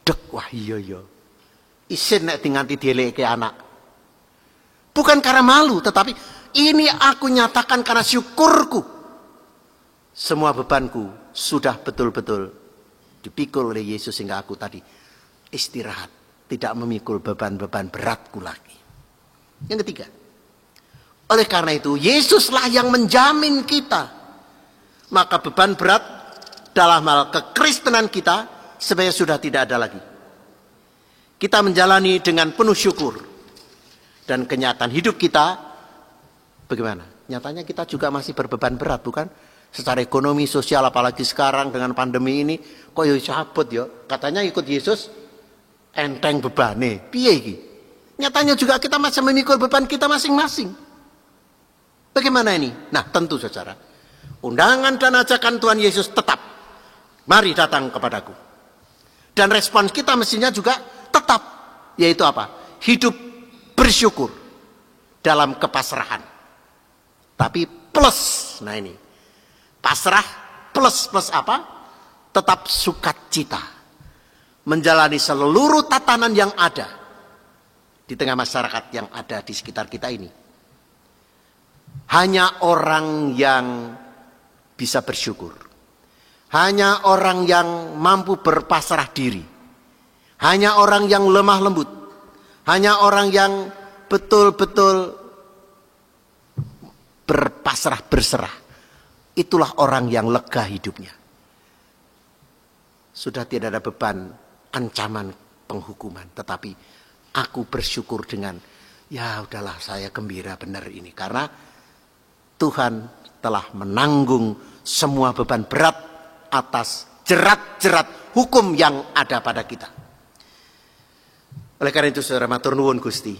Dek, wah iya ya. Isin nek nganti dieleke anak. Bukan karena malu, tetapi ini aku nyatakan karena syukurku. Semua bebanku sudah betul-betul dipikul oleh Yesus sehingga aku tadi istirahat. Tidak memikul beban-beban beratku lagi. Yang ketiga, oleh karena itu Yesuslah yang menjamin kita. Maka beban berat dalam hal kekristenan kita sebenarnya sudah tidak ada lagi. kita menjalani dengan penuh syukur. Dan kenyataan hidup kita, bagaimana? Nyatanya kita juga masih berbeban berat, bukan? Secara ekonomi, sosial, apalagi sekarang dengan pandemi ini, kok ya cabut ya. Katanya ikut Yesus, enteng bebane. Piye iki? Nyatanya juga kita masih memikul beban kita masing-masing. Bagaimana ini? Nah, tentu saudara, undangan dan ajakan Tuhan Yesus tetap. Mari datang kepadaku. Dan respons kita mestinya juga tetap. Yaitu apa? Hidup bersyukur dalam kepasrahan. Tapi plus, nah ini. Pasrah plus apa? Tetap sukacita. Menjalani seluruh tatanan yang ada di tengah masyarakat yang ada di sekitar kita ini. Hanya orang yang bisa bersyukur. Hanya orang yang mampu berpasrah diri. Hanya orang yang lemah lembut. Hanya orang yang betul-betul berpasrah, berserah. Itulah orang yang lega hidupnya. Sudah tidak ada beban, ancaman, penghukuman. Tetapi aku bersyukur dengan, ya udahlah saya gembira benar ini. Karena Tuhan telah menanggung semua beban berat atas jerat-jerat hukum yang ada pada kita. Oleh karena itu saudara matur nuwun Gusti.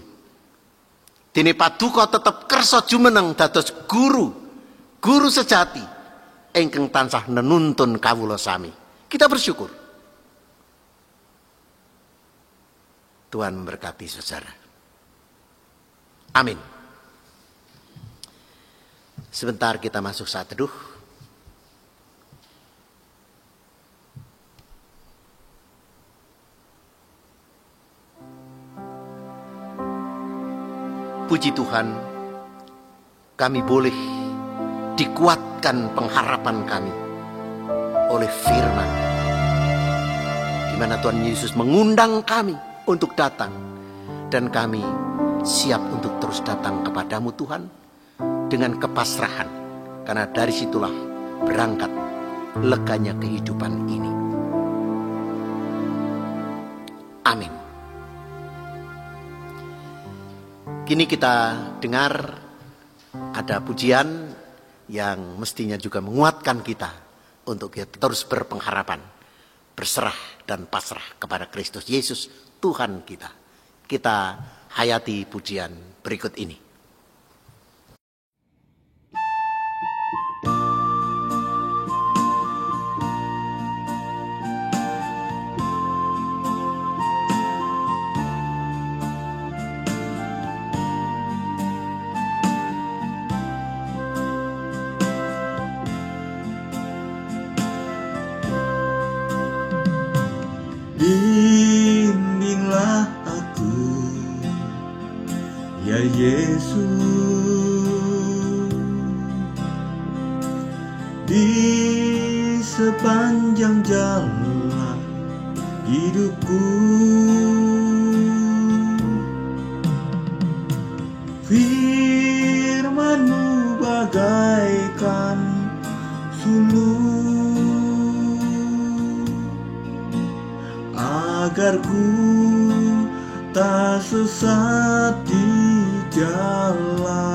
Dene paduka tetep kersa jumeneng dados guru sejati ingkang tansah nenuntun kawula sami. Kita bersyukur. Tuhan memberkati saudara. Amin. Sebentar kita masuk saat teduh. Puji Tuhan, kami boleh dikuatkan pengharapan kami oleh firman, di mana Tuhan Yesus mengundang kami untuk datang, dan kami siap untuk terus datang kepadamu Tuhan dengan kepasrahan, karena dari situlah berangkat leganya kehidupan ini. Amin. Kini kita dengar ada pujian yang mestinya juga menguatkan kita untuk kita terus berpengharapan, berserah dan pasrah kepada Kristus Yesus Tuhan kita. Kita hayati pujian berikut ini. Bimbinglah aku, ya Yesus, di sepanjang jalan hidupku. Firman-Mu bagaikan suluh, agar ku tak sesat di jalan.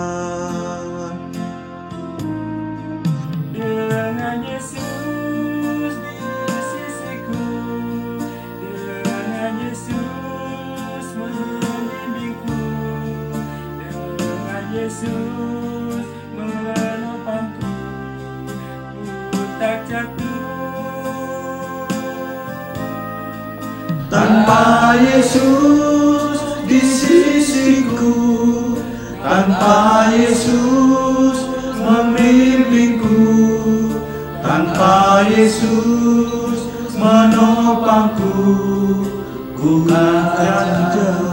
Dengan Yesus di sisiku, dengan Yesus membimbingku, dengan Yesus menopangku, ku tak jatuh. Tanpa Yesus di sisiku, tanpa Yesus membimbingku, tanpa Yesus menopangku, ku akan jatuh.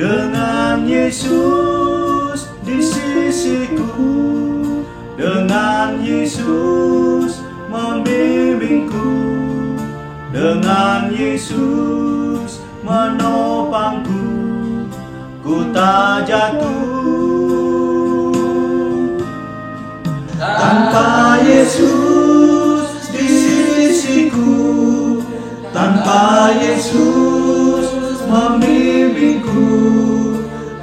Dengan Yesus di sisiku, dengan Yesus membimbingku, dengan Yesus menopangku, ku tak jatuh. Tanpa Yesus di sisiku, tanpa Yesus membimbingku,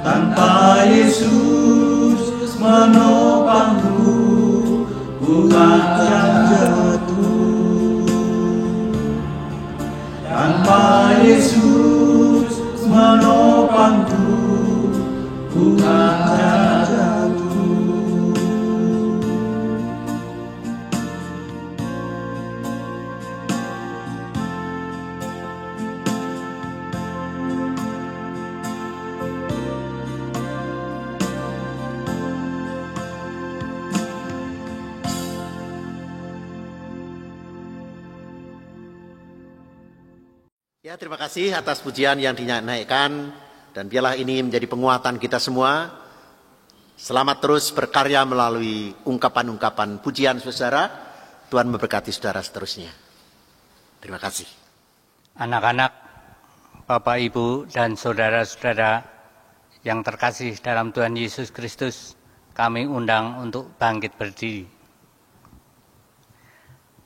tanpa Yesus menopangku, bukan jatuh. Tanpa Yesus menopangku, bukan jatuh. Ya, terima kasih atas pujian yang dinaikkan, dan biarlah ini menjadi penguatan kita semua. Selamat terus berkarya melalui ungkapan-ungkapan pujian saudara. Tuhan memberkati saudara seterusnya. Terima kasih. Anak-anak, Bapak, Ibu, dan saudara-saudara yang terkasih dalam Tuhan Yesus Kristus, kami undang untuk bangkit berdiri.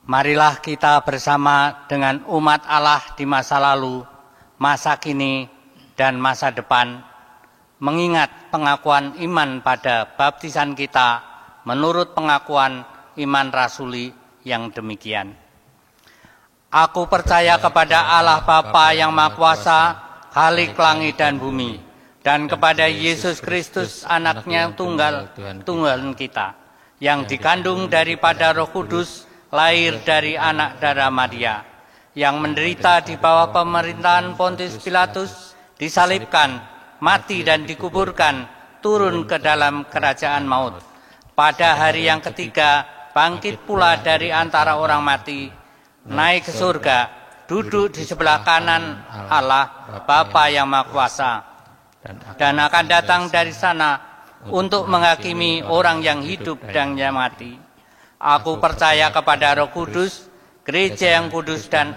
Marilah kita bersama dengan umat Allah di masa lalu, masa kini, dan masa depan, mengingat pengakuan iman pada baptisan kita menurut pengakuan iman rasuli yang demikian. Aku percaya kepada Allah Bapa yang Maha Kuasa, Khalik langit dan bumi, dan kepada Yesus Kristus, Anaknya tunggal kita, yang dikandung daripada Roh Kudus, lahir dari anak darah Maria, yang menderita di bawah pemerintahan Pontius Pilatus, disalibkan, mati dan dikuburkan, turun ke dalam kerajaan maut. Pada hari yang ketiga, bangkit pula dari antara orang mati, naik ke surga, duduk di sebelah kanan Allah, Bapa yang Maha Kuasa, dan akan datang dari sana untuk menghakimi orang yang hidup dan yang mati. Aku percaya kepada Roh Kudus, gereja yang kudus dan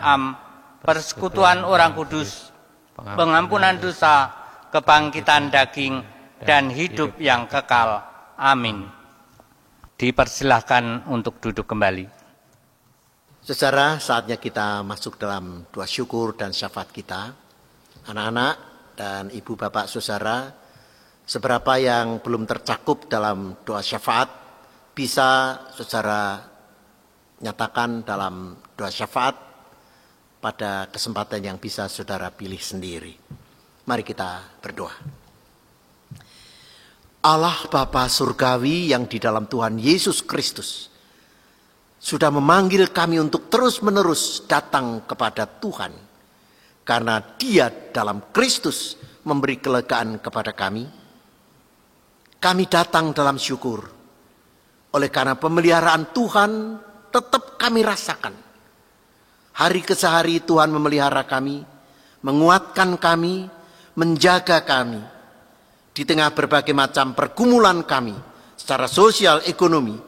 persekutuan orang kudus, pengampunan dosa, kebangkitan daging, dan hidup yang kekal. Amin. Dipersilahkan untuk duduk kembali. Saudara, saatnya kita masuk dalam doa syukur dan syafaat kita. Anak-anak dan ibu bapak saudara, seberapa yang belum tercakup dalam doa syafaat, bisa saudara nyatakan dalam doa syafaat pada kesempatan yang bisa saudara pilih sendiri. Mari kita berdoa. Allah Bapa Surgawi yang di dalam Tuhan Yesus Kristus sudah memanggil kami untuk terus-menerus datang kepada Tuhan, karena Dia dalam Kristus memberi kelegaan kepada kami. Kami datang dalam syukur. Oleh karena pemeliharaan Tuhan tetap kami rasakan. Hari ke hari Tuhan memelihara kami, menguatkan kami, menjaga kami. Di tengah berbagai macam pergumulan kami secara sosial, ekonomi,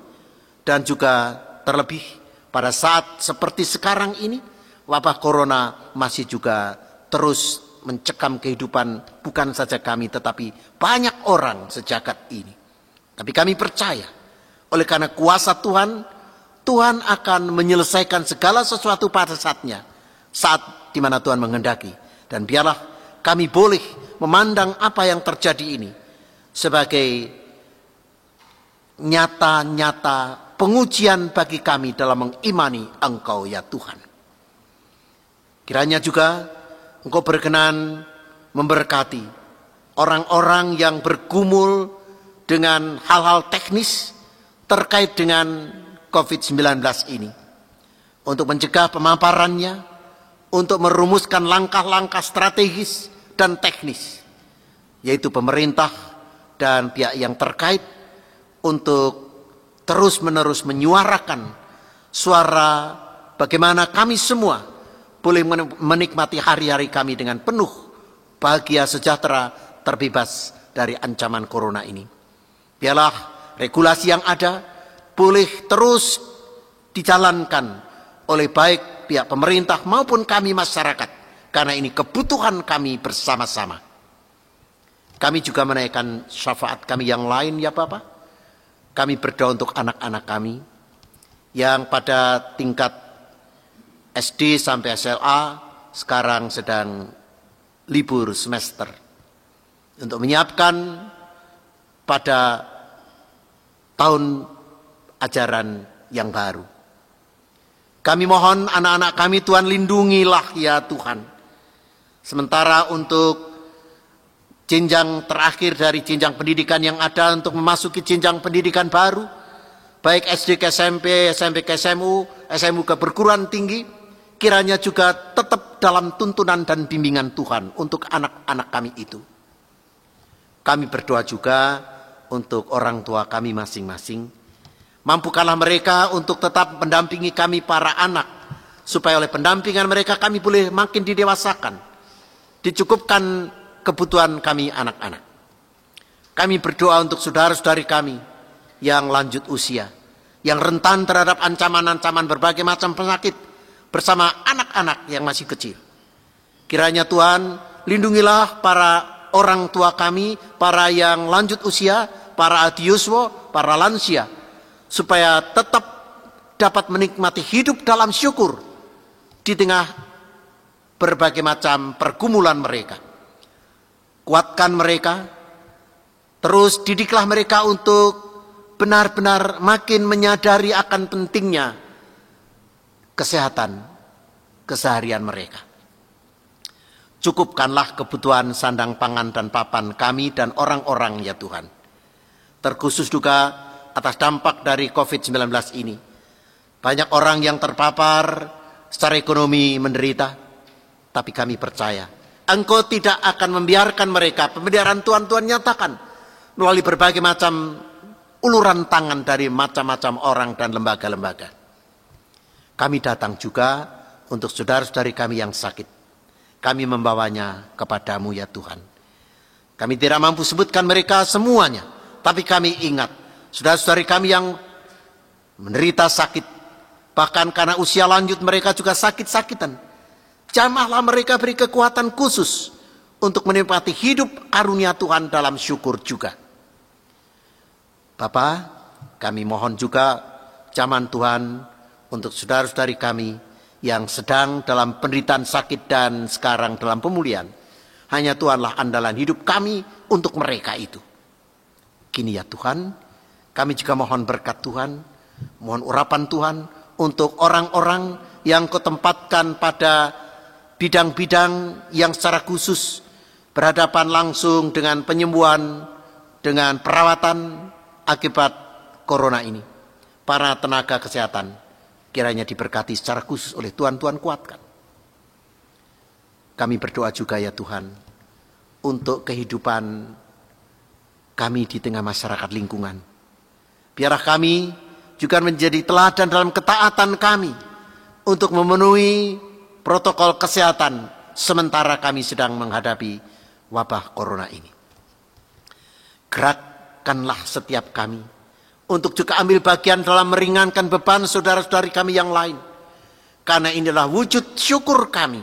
dan juga terlebih pada saat seperti sekarang ini, wabah corona masih juga terus mencekam kehidupan bukan saja kami, tetapi banyak orang sejagat ini. Tapi kami percaya, oleh karena kuasa Tuhan, Tuhan akan menyelesaikan segala sesuatu pada saatnya, saat di mana Tuhan menghendaki. Dan biarlah kami boleh memandang apa yang terjadi ini sebagai nyata-nyata pengujian bagi kami dalam mengimani Engkau ya Tuhan. Kiranya juga Engkau berkenan memberkati orang-orang yang bergumul dengan hal-hal teknis terkait dengan COVID-19 ini, untuk mencegah pemaparannya, untuk merumuskan langkah-langkah strategis dan teknis, yaitu pemerintah dan pihak yang terkait, untuk terus-menerus menyuarakan suara bagaimana kami semua boleh menikmati hari-hari kami dengan penuh bahagia, sejahtera, terbebas dari ancaman corona ini. Biarlah regulasi yang ada boleh terus dijalankan oleh baik pihak pemerintah maupun kami masyarakat, karena ini kebutuhan kami bersama-sama. Kami juga menaikkan syafaat kami yang lain ya Bapak. Kami berdoa untuk anak-anak kami yang pada tingkat SD sampai SLA sekarang sedang libur semester, untuk menyiapkan pada tahun ajaran yang baru. Kami mohon anak-anak kami Tuhan lindungilah ya Tuhan. Sementara untuk jenjang terakhir dari jenjang pendidikan yang ada untuk memasuki jenjang pendidikan baru, baik SD ke SMP, SMP ke SMU, SMU ke perguruan tinggi, kiranya juga tetap dalam tuntunan dan bimbingan Tuhan untuk anak-anak kami itu. Kami berdoa juga untuk orang tua kami masing-masing. Mampukanlah mereka untuk tetap mendampingi kami para anak, supaya oleh pendampingan mereka kami boleh makin didewasakan, dicukupkan kebutuhan kami anak-anak. Kami berdoa untuk saudara-saudari kami yang lanjut usia, yang rentan terhadap ancaman-ancaman berbagai macam penyakit, bersama anak-anak yang masih kecil. Kiranya Tuhan lindungilah para orang tua kami, para yang lanjut usia, para adiuswo, para lansia, supaya tetap dapat menikmati hidup dalam syukur di tengah berbagai macam pergumulan mereka. Kuatkan mereka, terus didiklah mereka untuk benar-benar makin menyadari akan pentingnya kesehatan keseharian mereka. Cukupkanlah kebutuhan sandang pangan dan papan kami dan orang-orang ya Tuhan. Terkhusus juga atas dampak dari COVID-19 ini. Banyak orang yang terpapar secara ekonomi menderita, tapi kami percaya Engkau tidak akan membiarkan mereka. Pemeliharaan Tuhan nyatakan melalui berbagai macam uluran tangan dari macam-macam orang dan lembaga-lembaga. Kami datang juga untuk saudara-saudari kami yang sakit. Kami membawanya kepadamu ya Tuhan. Kami tidak mampu sebutkan mereka semuanya, tapi kami ingat saudara-saudari kami yang menderita sakit, bahkan karena usia lanjut mereka juga sakit-sakitan. Jamahlah mereka, beri kekuatan khusus untuk menikmati hidup karunia Tuhan dalam syukur juga. Bapa, kami mohon juga zaman Tuhan untuk saudara-saudari kami yang sedang dalam penderitaan sakit dan sekarang dalam pemulihan. Hanya Tuhanlah andalan hidup kami untuk mereka itu. Kini ya Tuhan, kami juga mohon berkat Tuhan, mohon urapan Tuhan untuk orang-orang yang Kau tempatkan pada bidang-bidang yang secara khusus berhadapan langsung dengan penyembuhan, dengan perawatan akibat corona ini. Para tenaga kesehatan kiranya diberkati secara khusus oleh Tuhan, Tuhan kuatkan. Kami berdoa juga ya Tuhan untuk kehidupan kami di tengah masyarakat lingkungan. Biarlah kami juga menjadi teladan dalam ketaatan kami untuk memenuhi protokol kesehatan sementara kami sedang menghadapi wabah corona ini. Gerakkanlah setiap kami untuk juga ambil bagian dalam meringankan beban saudara-saudari kami yang lain. Karena inilah wujud syukur kami,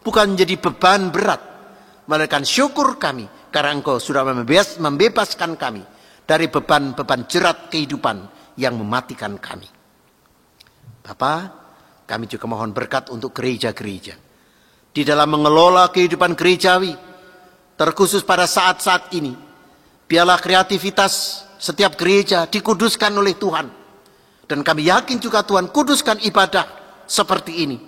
bukan menjadi beban berat, melainkan syukur kami karena Engkau sudah membebaskan kami dari beban-beban jerat kehidupan yang mematikan kami. Bapa, kami juga mohon berkat untuk gereja-gereja di dalam mengelola kehidupan gerejawi, terkhusus pada saat-saat ini. Biarlah kreativitas setiap gereja dikuduskan oleh Tuhan. Dan kami yakin juga Tuhan kuduskan ibadah seperti ini.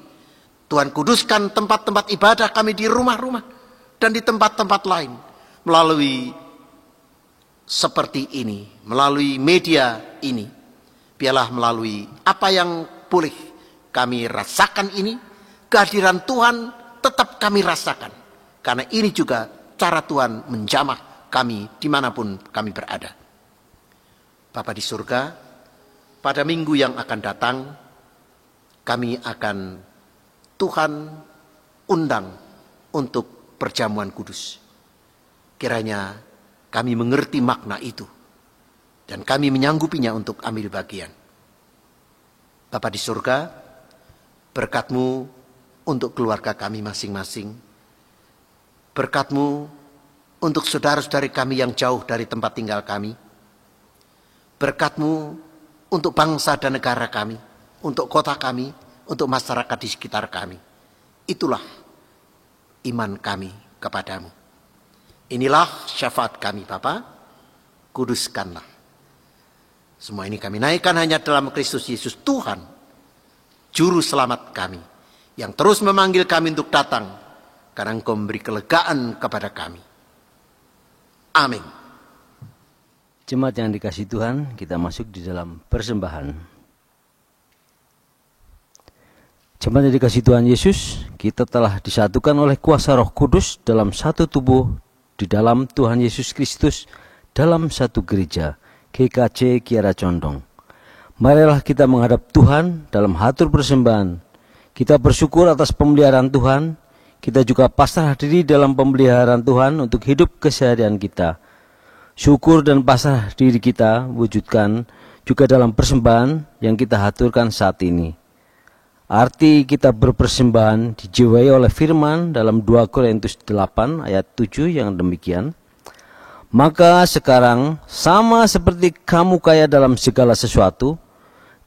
Tuhan kuduskan tempat-tempat ibadah kami di rumah-rumah dan di tempat-tempat lain melalui seperti ini, melalui media ini. Biarlah melalui apa yang boleh kami rasakan ini, kehadiran Tuhan tetap kami rasakan. Karena ini juga cara Tuhan menjamah kami dimanapun kami berada. Bapa di surga, pada minggu yang akan datang, kami akan Tuhan undang untuk perjamuan kudus. kiranya kami mengerti makna itu dan kami menyanggupinya untuk ambil bagian. Bapa di surga, berkat-Mu untuk keluarga kami masing-masing. Berkat-Mu untuk saudara-saudari kami yang jauh dari tempat tinggal kami. Berkat-Mu untuk bangsa dan negara kami, untuk kota kami, untuk masyarakat di sekitar kami. Itulah iman kami kepadamu. Inilah syafaat kami Bapa, kuduskanlah. Semua ini kami naikkan hanya dalam Kristus Yesus Tuhan, Juru Selamat kami, yang terus memanggil kami untuk datang, karena Engkau memberi kelegaan kepada kami. Amin. Jemaat yang dikasihi Tuhan, kita masuk di dalam persembahan. Jemaat yang dikasihi Tuhan Yesus, kita telah disatukan oleh kuasa Roh Kudus dalam satu tubuh di dalam Tuhan Yesus Kristus dalam satu gereja, GKJ Kiara Condong. Marilah kita menghadap Tuhan dalam hatur persembahan. Kita bersyukur atas pemeliharaan Tuhan. Kita juga pasrah diri dalam pemeliharaan Tuhan untuk hidup keseharian kita. Syukur dan pasrah diri kita wujudkan juga dalam persembahan yang kita haturkan saat ini. Arti kita berpersembahan dijiwai oleh firman dalam 2 Korintus 8 ayat 7 yang demikian. Maka sekarang sama seperti kamu kaya dalam segala sesuatu,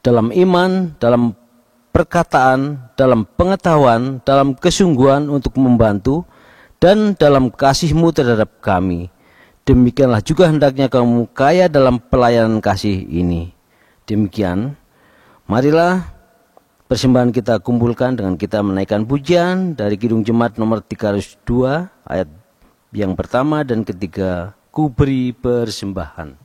dalam iman, dalam perkataan, dalam pengetahuan, dalam kesungguhan untuk membantu, dan dalam kasihmu terhadap kami. Demikianlah juga hendaknya kamu kaya dalam pelayanan kasih ini. Demikian, marilah persembahan kita kumpulkan dengan kita menaikkan pujian dari Kidung Jemaat nomor 302 ayat yang pertama dan ketiga, ku beri persembahan.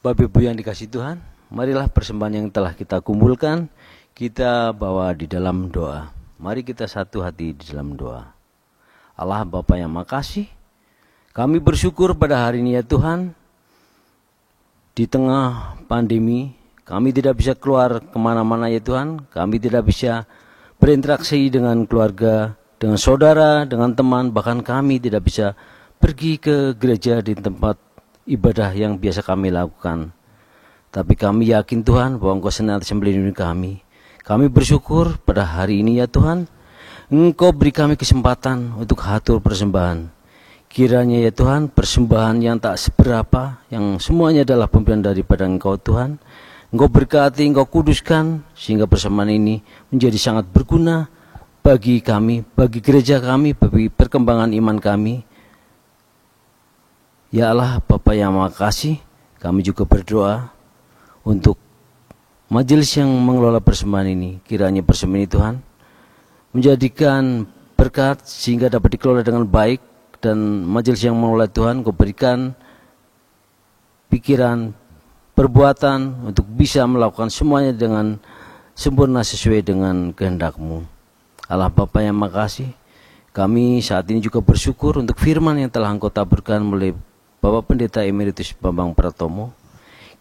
Bapak Ibu yang dikasihi Tuhan, marilah persembahan yang telah kita kumpulkan, kita bawa di dalam doa. Mari kita satu hati di dalam doa. Allah Bapa yang makasih, kami bersyukur pada hari ini ya Tuhan, di tengah pandemi, kami tidak bisa keluar kemana-mana ya Tuhan, kami tidak bisa berinteraksi dengan keluarga, dengan saudara, dengan teman, bahkan kami tidak bisa pergi ke gereja di tempat ibadah yang biasa kami lakukan. Tapi kami yakin Tuhan bahwa Engkau senantiasa melindungi kami. Kami bersyukur pada hari ini ya Tuhan, Engkau beri kami kesempatan untuk hatur persembahan. Kiranya ya Tuhan, persembahan yang tak seberapa, yang semuanya adalah pemberian daripada Engkau Tuhan, Engkau berkati, Engkau kuduskan, sehingga persembahan ini menjadi sangat berguna bagi kami, bagi gereja kami, bagi perkembangan iman kami. Ya Allah, Bapa yang makasih, kami juga berdoa untuk majelis yang mengelola persembahan ini. Kiranya persembahan ini Tuhan menjadikan berkat sehingga dapat dikelola dengan baik, dan majelis yang mengelola Tuhan Kau berikan pikiran, perbuatan untuk bisa melakukan semuanya dengan sempurna sesuai dengan kehendak-Mu. Allah Bapa yang makasih, kami saat ini juga bersyukur untuk firman yang telah Engkau taburkan melalui Bapak Pendeta Emeritus Bambang Pratomo.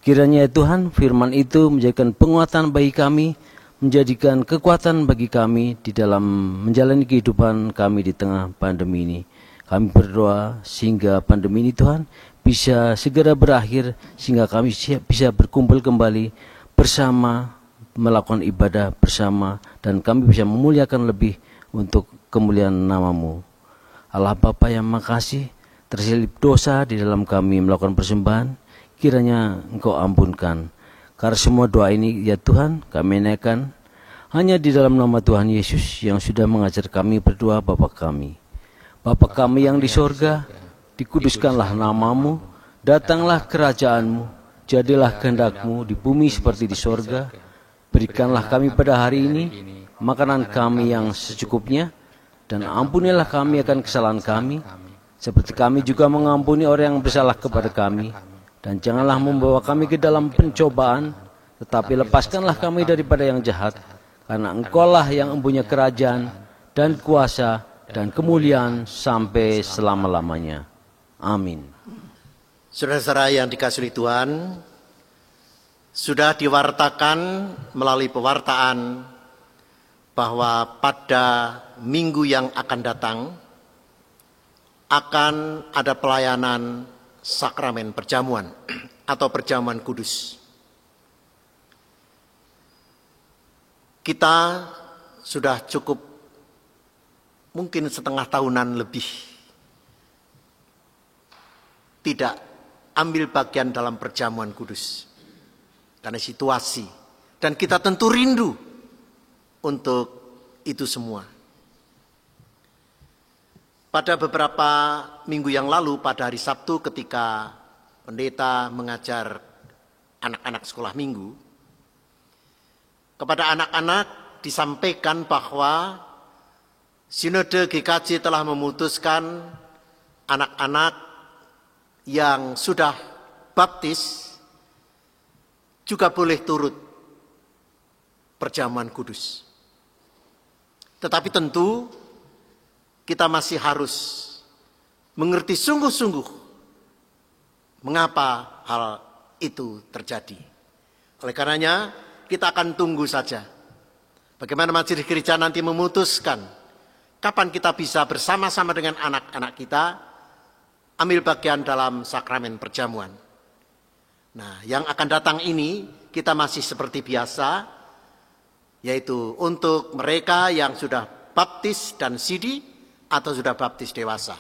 Kiranya ya Tuhan, firman itu menjadikan penguatan bagi kami, menjadikan kekuatan bagi kami di dalam menjalani kehidupan kami di tengah pandemi ini. Kami berdoa sehingga pandemi ini Tuhan bisa segera berakhir, sehingga kami bisa berkumpul kembali bersama, melakukan ibadah bersama, dan kami bisa memuliakan lebih untuk kemuliaan nama-Mu. Allah Bapa yang makasih, terselip dosa di dalam kami melakukan persembahan, kiranya Engkau ampunkan. Karena semua doa ini ya Tuhan kami naikkan hanya di dalam nama Tuhan Yesus yang sudah mengajar kami berdoa Bapa kami. Bapa kami yang di sorga, dikuduskanlah namamu, datanglah kerajaanmu, jadilah kehendak-Mu di bumi seperti di sorga. Berikanlah kami pada hari ini makanan kami yang secukupnya, dan ampunilah kami akan kesalahan kami, seperti kami juga mengampuni orang yang bersalah kepada kami. Dan janganlah membawa kami ke dalam pencobaan, tetapi lepaskanlah kami daripada yang jahat, karena Engkau-lah yang mempunyai kerajaan dan kuasa dan kemuliaan sampai selama-lamanya. Amin. Saudara-saudara yang dikasihi Tuhan, sudah diwartakan melalui pewartaan bahwa pada minggu yang akan datang akan ada pelayanan sakramen perjamuan atau perjamuan kudus. Kita sudah cukup mungkin setengah tahunan lebih tidak ambil bagian dalam perjamuan kudus karena situasi, dan kita tentu rindu untuk itu semua. Pada beberapa minggu yang lalu, pada hari Sabtu ketika pendeta mengajar anak-anak sekolah minggu, kepada anak-anak disampaikan bahwa Sinode GKJ telah memutuskan anak-anak yang sudah baptis juga boleh turut perjamuan kudus. Tetapi tentu kita masih harus mengerti sungguh-sungguh mengapa hal itu terjadi. Oleh karenanya kita akan tunggu saja bagaimana majelis gereja nanti memutuskan kapan kita bisa bersama-sama dengan anak-anak kita ambil bagian dalam sakramen perjamuan. Nah, yang akan datang ini kita masih seperti biasa, yaitu untuk mereka yang sudah baptis dan sidi atau sudah baptis dewasa.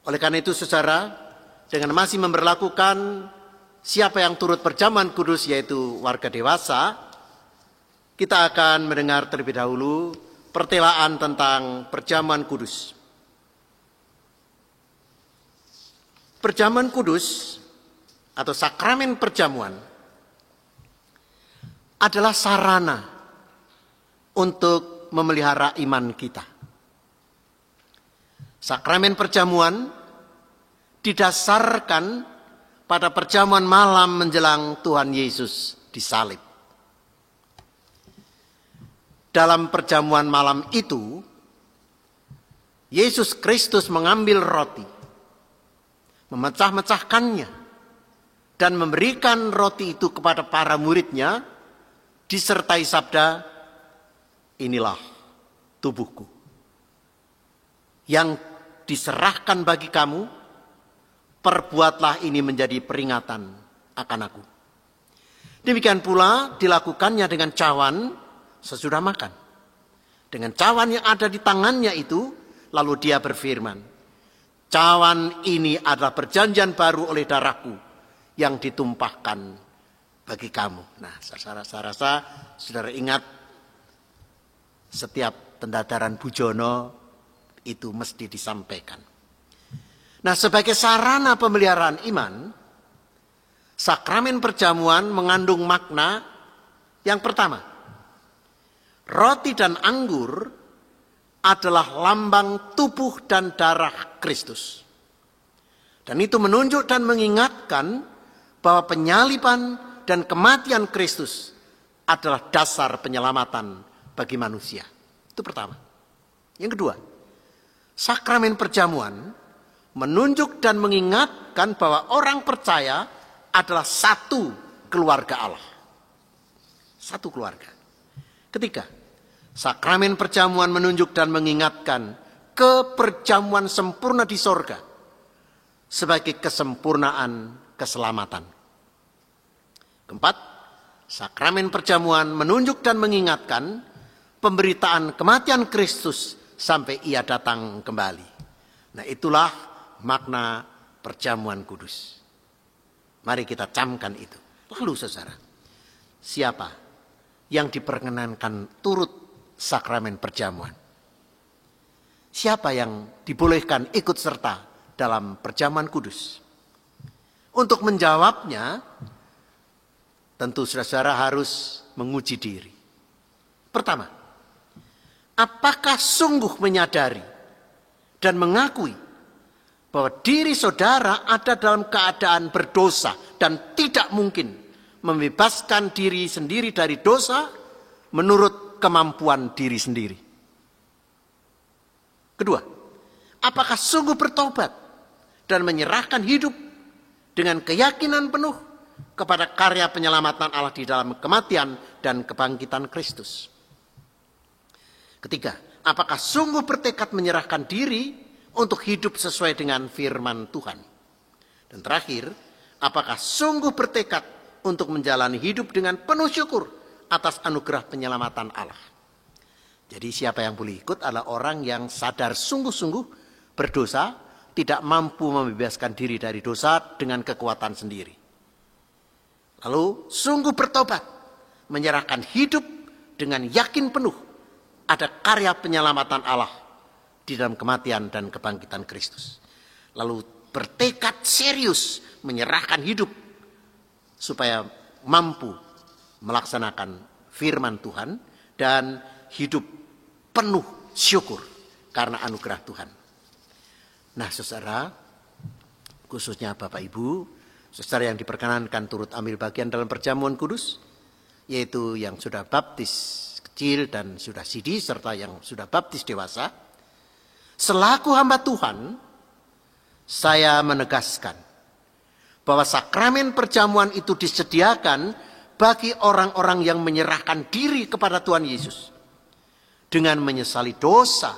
Oleh karena itu saudara, dengan masih memberlakukan siapa yang turut perjamuan kudus yaitu warga dewasa, kita akan mendengar terlebih dahulu pertelaan tentang perjamuan kudus. Perjamuan kudus atau sakramen perjamuan adalah sarana untuk memelihara iman kita. Sakramen perjamuan didasarkan pada perjamuan malam menjelang Tuhan Yesus disalib. Dalam perjamuan malam itu, Yesus Kristus mengambil roti, memecah-mecahkannya, dan memberikan roti itu kepada para muridnya, disertai sabda, "Inilah tubuhku yang diserahkan bagi kamu, perbuatlah ini menjadi peringatan akan aku." Demikian pula dilakukannya dengan cawan sesudah makan. Dengan cawan yang ada di tangannya itu, lalu dia berfirman, "Cawan ini adalah perjanjian baru oleh darahku yang ditumpahkan bagi kamu." Nah, saya rasa saudara ingat setiap pendadaran Bujono itu mesti disampaikan. Nah, sebagai sarana pemeliharaan iman, sakramen perjamuan mengandung makna yang pertama. Roti dan anggur adalah lambang tubuh dan darah Kristus. Dan itu menunjuk dan mengingatkan bahwa penyaliban dan kematian Kristus adalah dasar penyelamatan bagi manusia. Itu pertama. Yang kedua, sakramen perjamuan menunjuk dan mengingatkan bahwa orang percaya adalah satu keluarga Allah. Satu keluarga. Ketiga, sakramen perjamuan menunjuk dan mengingatkan keperjamuan sempurna di sorga sebagai kesempurnaan keselamatan. Keempat, sakramen perjamuan menunjuk dan mengingatkan pemberitaan kematian Kristus sampai ia datang kembali. Nah, itulah makna perjamuan kudus. Mari kita camkan itu. Lalu saudara, siapa yang diperkenankan turut sakramen perjamuan? Siapa yang dibolehkan ikut serta dalam perjamuan kudus? Untuk menjawabnya, tentu saudara harus menguji diri. Pertama, apakah sungguh menyadari dan mengakui bahwa diri saudara ada dalam keadaan berdosa dan tidak mungkin membebaskan diri sendiri dari dosa menurut kemampuan diri sendiri? Kedua, apakah sungguh bertobat dan menyerahkan hidup dengan keyakinan penuh kepada karya penyelamatan Allah di dalam kematian dan kebangkitan Kristus? Ketiga, apakah sungguh bertekad menyerahkan diri untuk hidup sesuai dengan firman Tuhan? Dan terakhir, apakah sungguh bertekad untuk menjalani hidup dengan penuh syukur atas anugerah penyelamatan Allah? Jadi siapa yang boleh ikut adalah orang yang sadar sungguh-sungguh berdosa, tidak mampu membebaskan diri dari dosa dengan kekuatan sendiri. Lalu sungguh bertobat, menyerahkan hidup dengan yakin penuh ada karya penyelamatan Allah di dalam kematian dan kebangkitan Kristus. Lalu bertekad serius menyerahkan hidup supaya mampu melaksanakan firman Tuhan dan hidup penuh syukur karena anugerah Tuhan. Nah saudara, khususnya Bapak Ibu, saudara yang diperkenankan turut ambil bagian dalam perjamuan kudus, yaitu yang sudah baptis kecil dan sudah sidi, serta yang sudah baptis dewasa, selaku hamba Tuhan, saya menegaskan bahwa sakramen perjamuan itu disediakan bagi orang-orang yang menyerahkan diri kepada Tuhan Yesus dengan menyesali dosa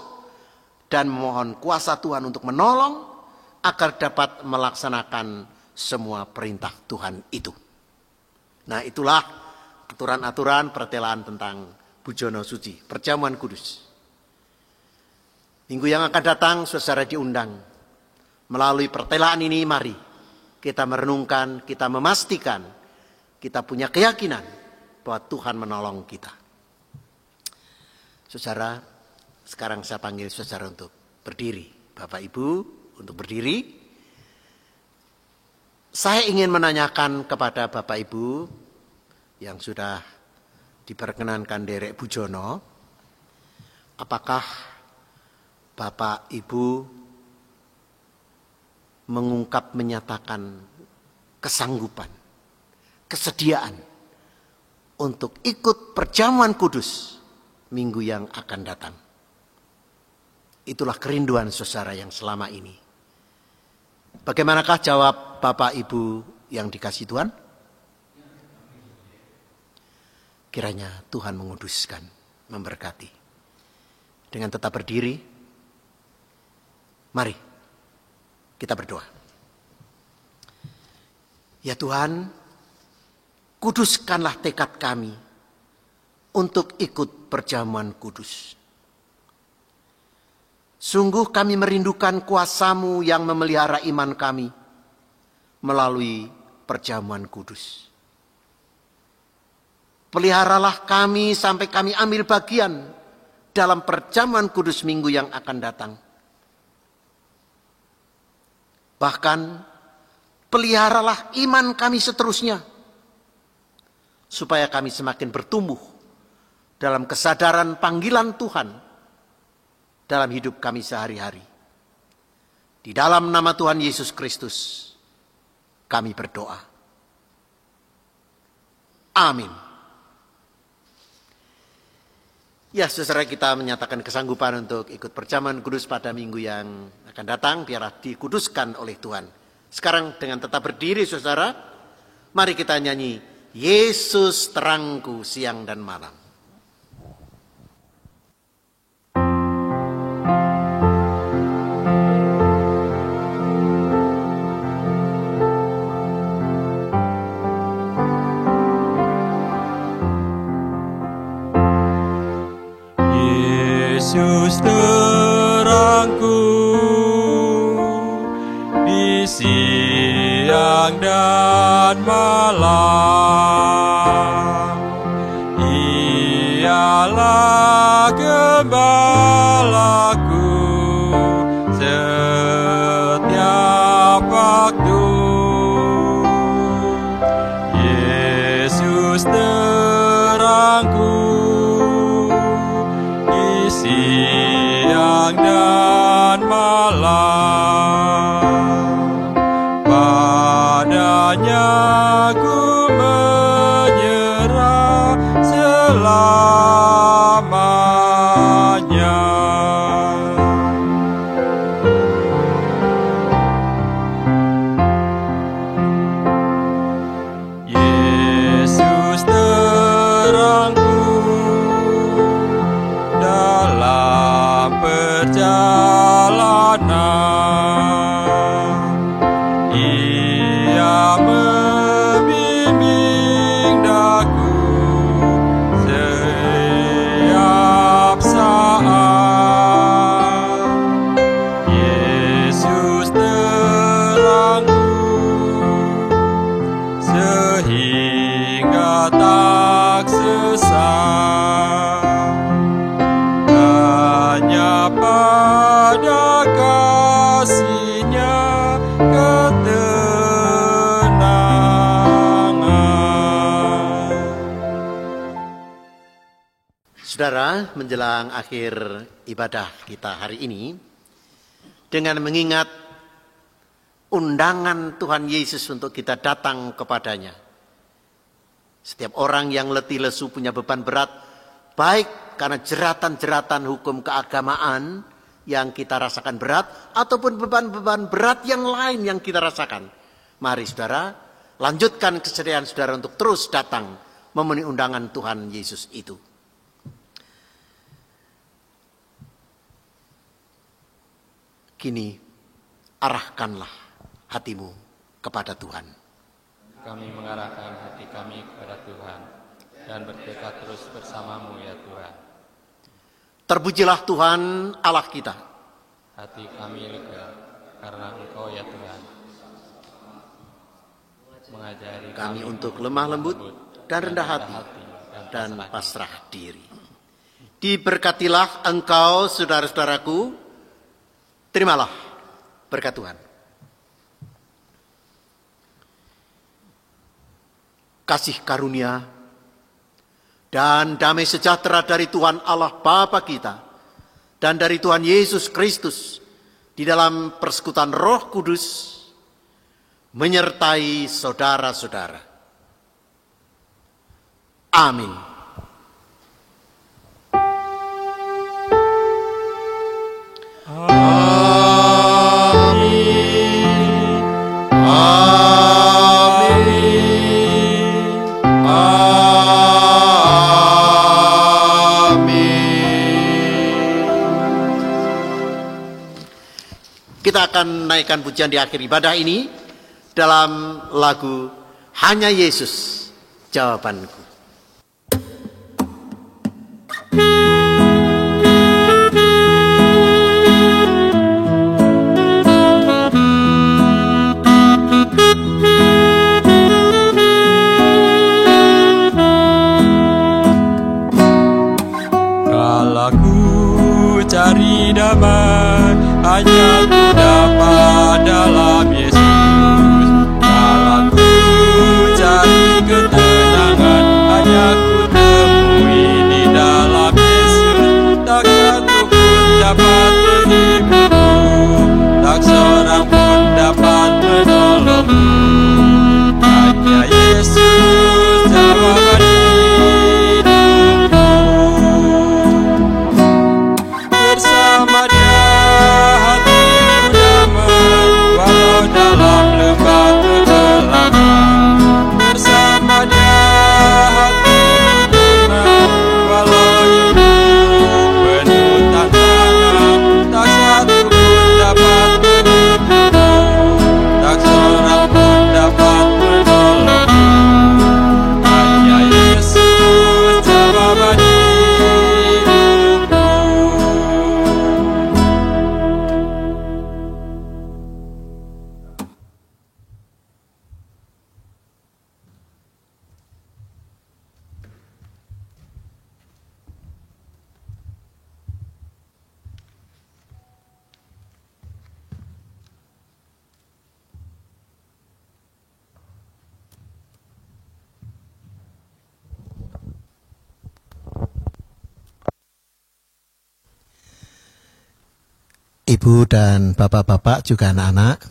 dan memohon kuasa Tuhan untuk menolong agar dapat melaksanakan semua perintah Tuhan itu. Nah itulah aturan-aturan pertelaan tentang Bujono Suci, perjamuan kudus. Minggu yang akan datang saudara diundang melalui pertelaan ini, mari kita merenungkan, kita memastikan, kita punya keyakinan bahwa Tuhan menolong kita. Saudara, sekarang saya panggil saudara untuk berdiri. Bapak Ibu untuk berdiri. Saya ingin menanyakan kepada Bapak Ibu yang sudah diperkenankan derek Bujono, apakah Bapak Ibu menyatakan kesanggupan, kesediaan untuk ikut perjamuan kudus minggu yang akan datang? Itulah kerinduan saudara yang selama ini. Bagaimanakah jawab Bapak Ibu yang dikasihi Tuhan? Kiranya Tuhan menguduskan, memberkati. Dengan tetap berdiri, mari kita berdoa. Ya Tuhan, kuduskanlah tekad kami untuk ikut perjamuan kudus. Sungguh kami merindukan kuasa-Mu yang memelihara iman kami melalui perjamuan kudus. Peliharalah kami sampai kami ambil bagian dalam perjamuan kudus minggu yang akan datang. Bahkan peliharalah iman kami seterusnya, supaya kami semakin bertumbuh dalam kesadaran panggilan Tuhan dalam hidup kami sehari-hari. Di dalam nama Tuhan Yesus Kristus kami berdoa. Amin. Ya saudara, kita menyatakan kesanggupan untuk ikut perjamuan kudus pada minggu yang akan datang, biarlah dikuduskan oleh Tuhan. Sekarang dengan tetap berdiri saudara, mari kita nyanyi Yesus terangku siang dan malam. Yesus terangku di siang dan malam. Ialah gembalaku setiap waktu. Yesus terangku di siang dan malam. Padanya ku menyerah selamanya. Yesus terangku dalam perjalanan. Ia membimbing daku setiap saat. Yesus terangku sehingga tak sesat. Hanya pada kasih-Nya ketenangan. Saudara, menjelang akhir ibadah kita hari ini, dengan mengingat undangan Tuhan Yesus untuk kita datang kepadanya. Setiap orang yang letih lesu punya beban berat, baik karena jeratan-jeratan hukum keagamaan yang kita rasakan berat, ataupun beban-beban berat yang lain yang kita rasakan. Mari saudara, lanjutkan kesediaan saudara untuk terus datang memenuhi undangan Tuhan Yesus itu. Kini arahkanlah hatimu kepada Tuhan. Kami mengarahkan hati kami kepada Tuhan dan bertekad terus bersama-Mu ya Tuhan. Terpujilah Tuhan Allah kita. Hati kami lega karena Engkau ya Tuhan. Mengajari Kami untuk lemah lembut dan rendah hati dan pasrah diri. Diberkatilah engkau saudara-saudaraku. Terimalah berkat Tuhan. Kasih karunia dan damai sejahtera dari Tuhan Allah Bapa kita dan dari Tuhan Yesus Kristus di dalam persekutuan Roh Kudus menyertai saudara-saudara. Amin. Kita akan naikkan pujian di akhir ibadah ini dalam lagu Hanya Yesus Jawabanku. Kalau ku cari damai, hanya ku dapat dalam Yesus. Kalau ku cari ketenangan, Ibu dan Bapak-Bapak juga anak-anak,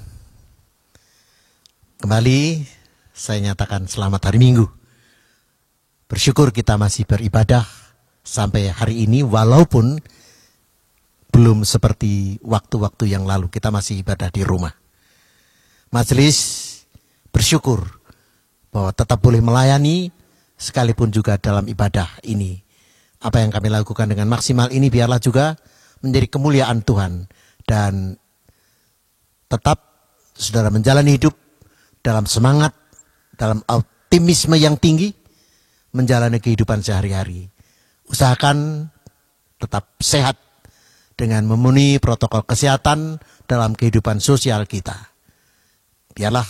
kembali saya nyatakan selamat hari Minggu. Bersyukur kita masih beribadah sampai hari ini walaupun belum seperti waktu-waktu yang lalu kita masih ibadah di rumah. Majelis bersyukur bahwa tetap boleh melayani sekalipun juga dalam ibadah ini. Apa yang kami lakukan dengan maksimal ini biarlah juga menjadi kemuliaan Tuhan. Dan tetap saudara menjalani hidup dalam semangat, dalam optimisme yang tinggi, menjalani kehidupan sehari-hari. Usahakan tetap sehat dengan memenuhi protokol kesehatan dalam kehidupan sosial kita. Biarlah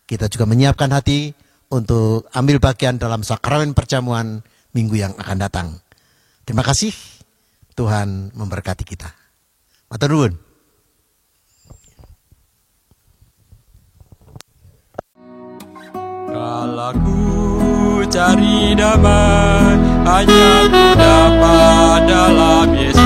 kita juga menyiapkan hati untuk ambil bagian dalam sakramen perjamuan minggu yang akan datang. Terima kasih, Tuhan memberkati kita. Matur nuwun. Kalau ku cari damai, hanya ku dapat dalam Yesus.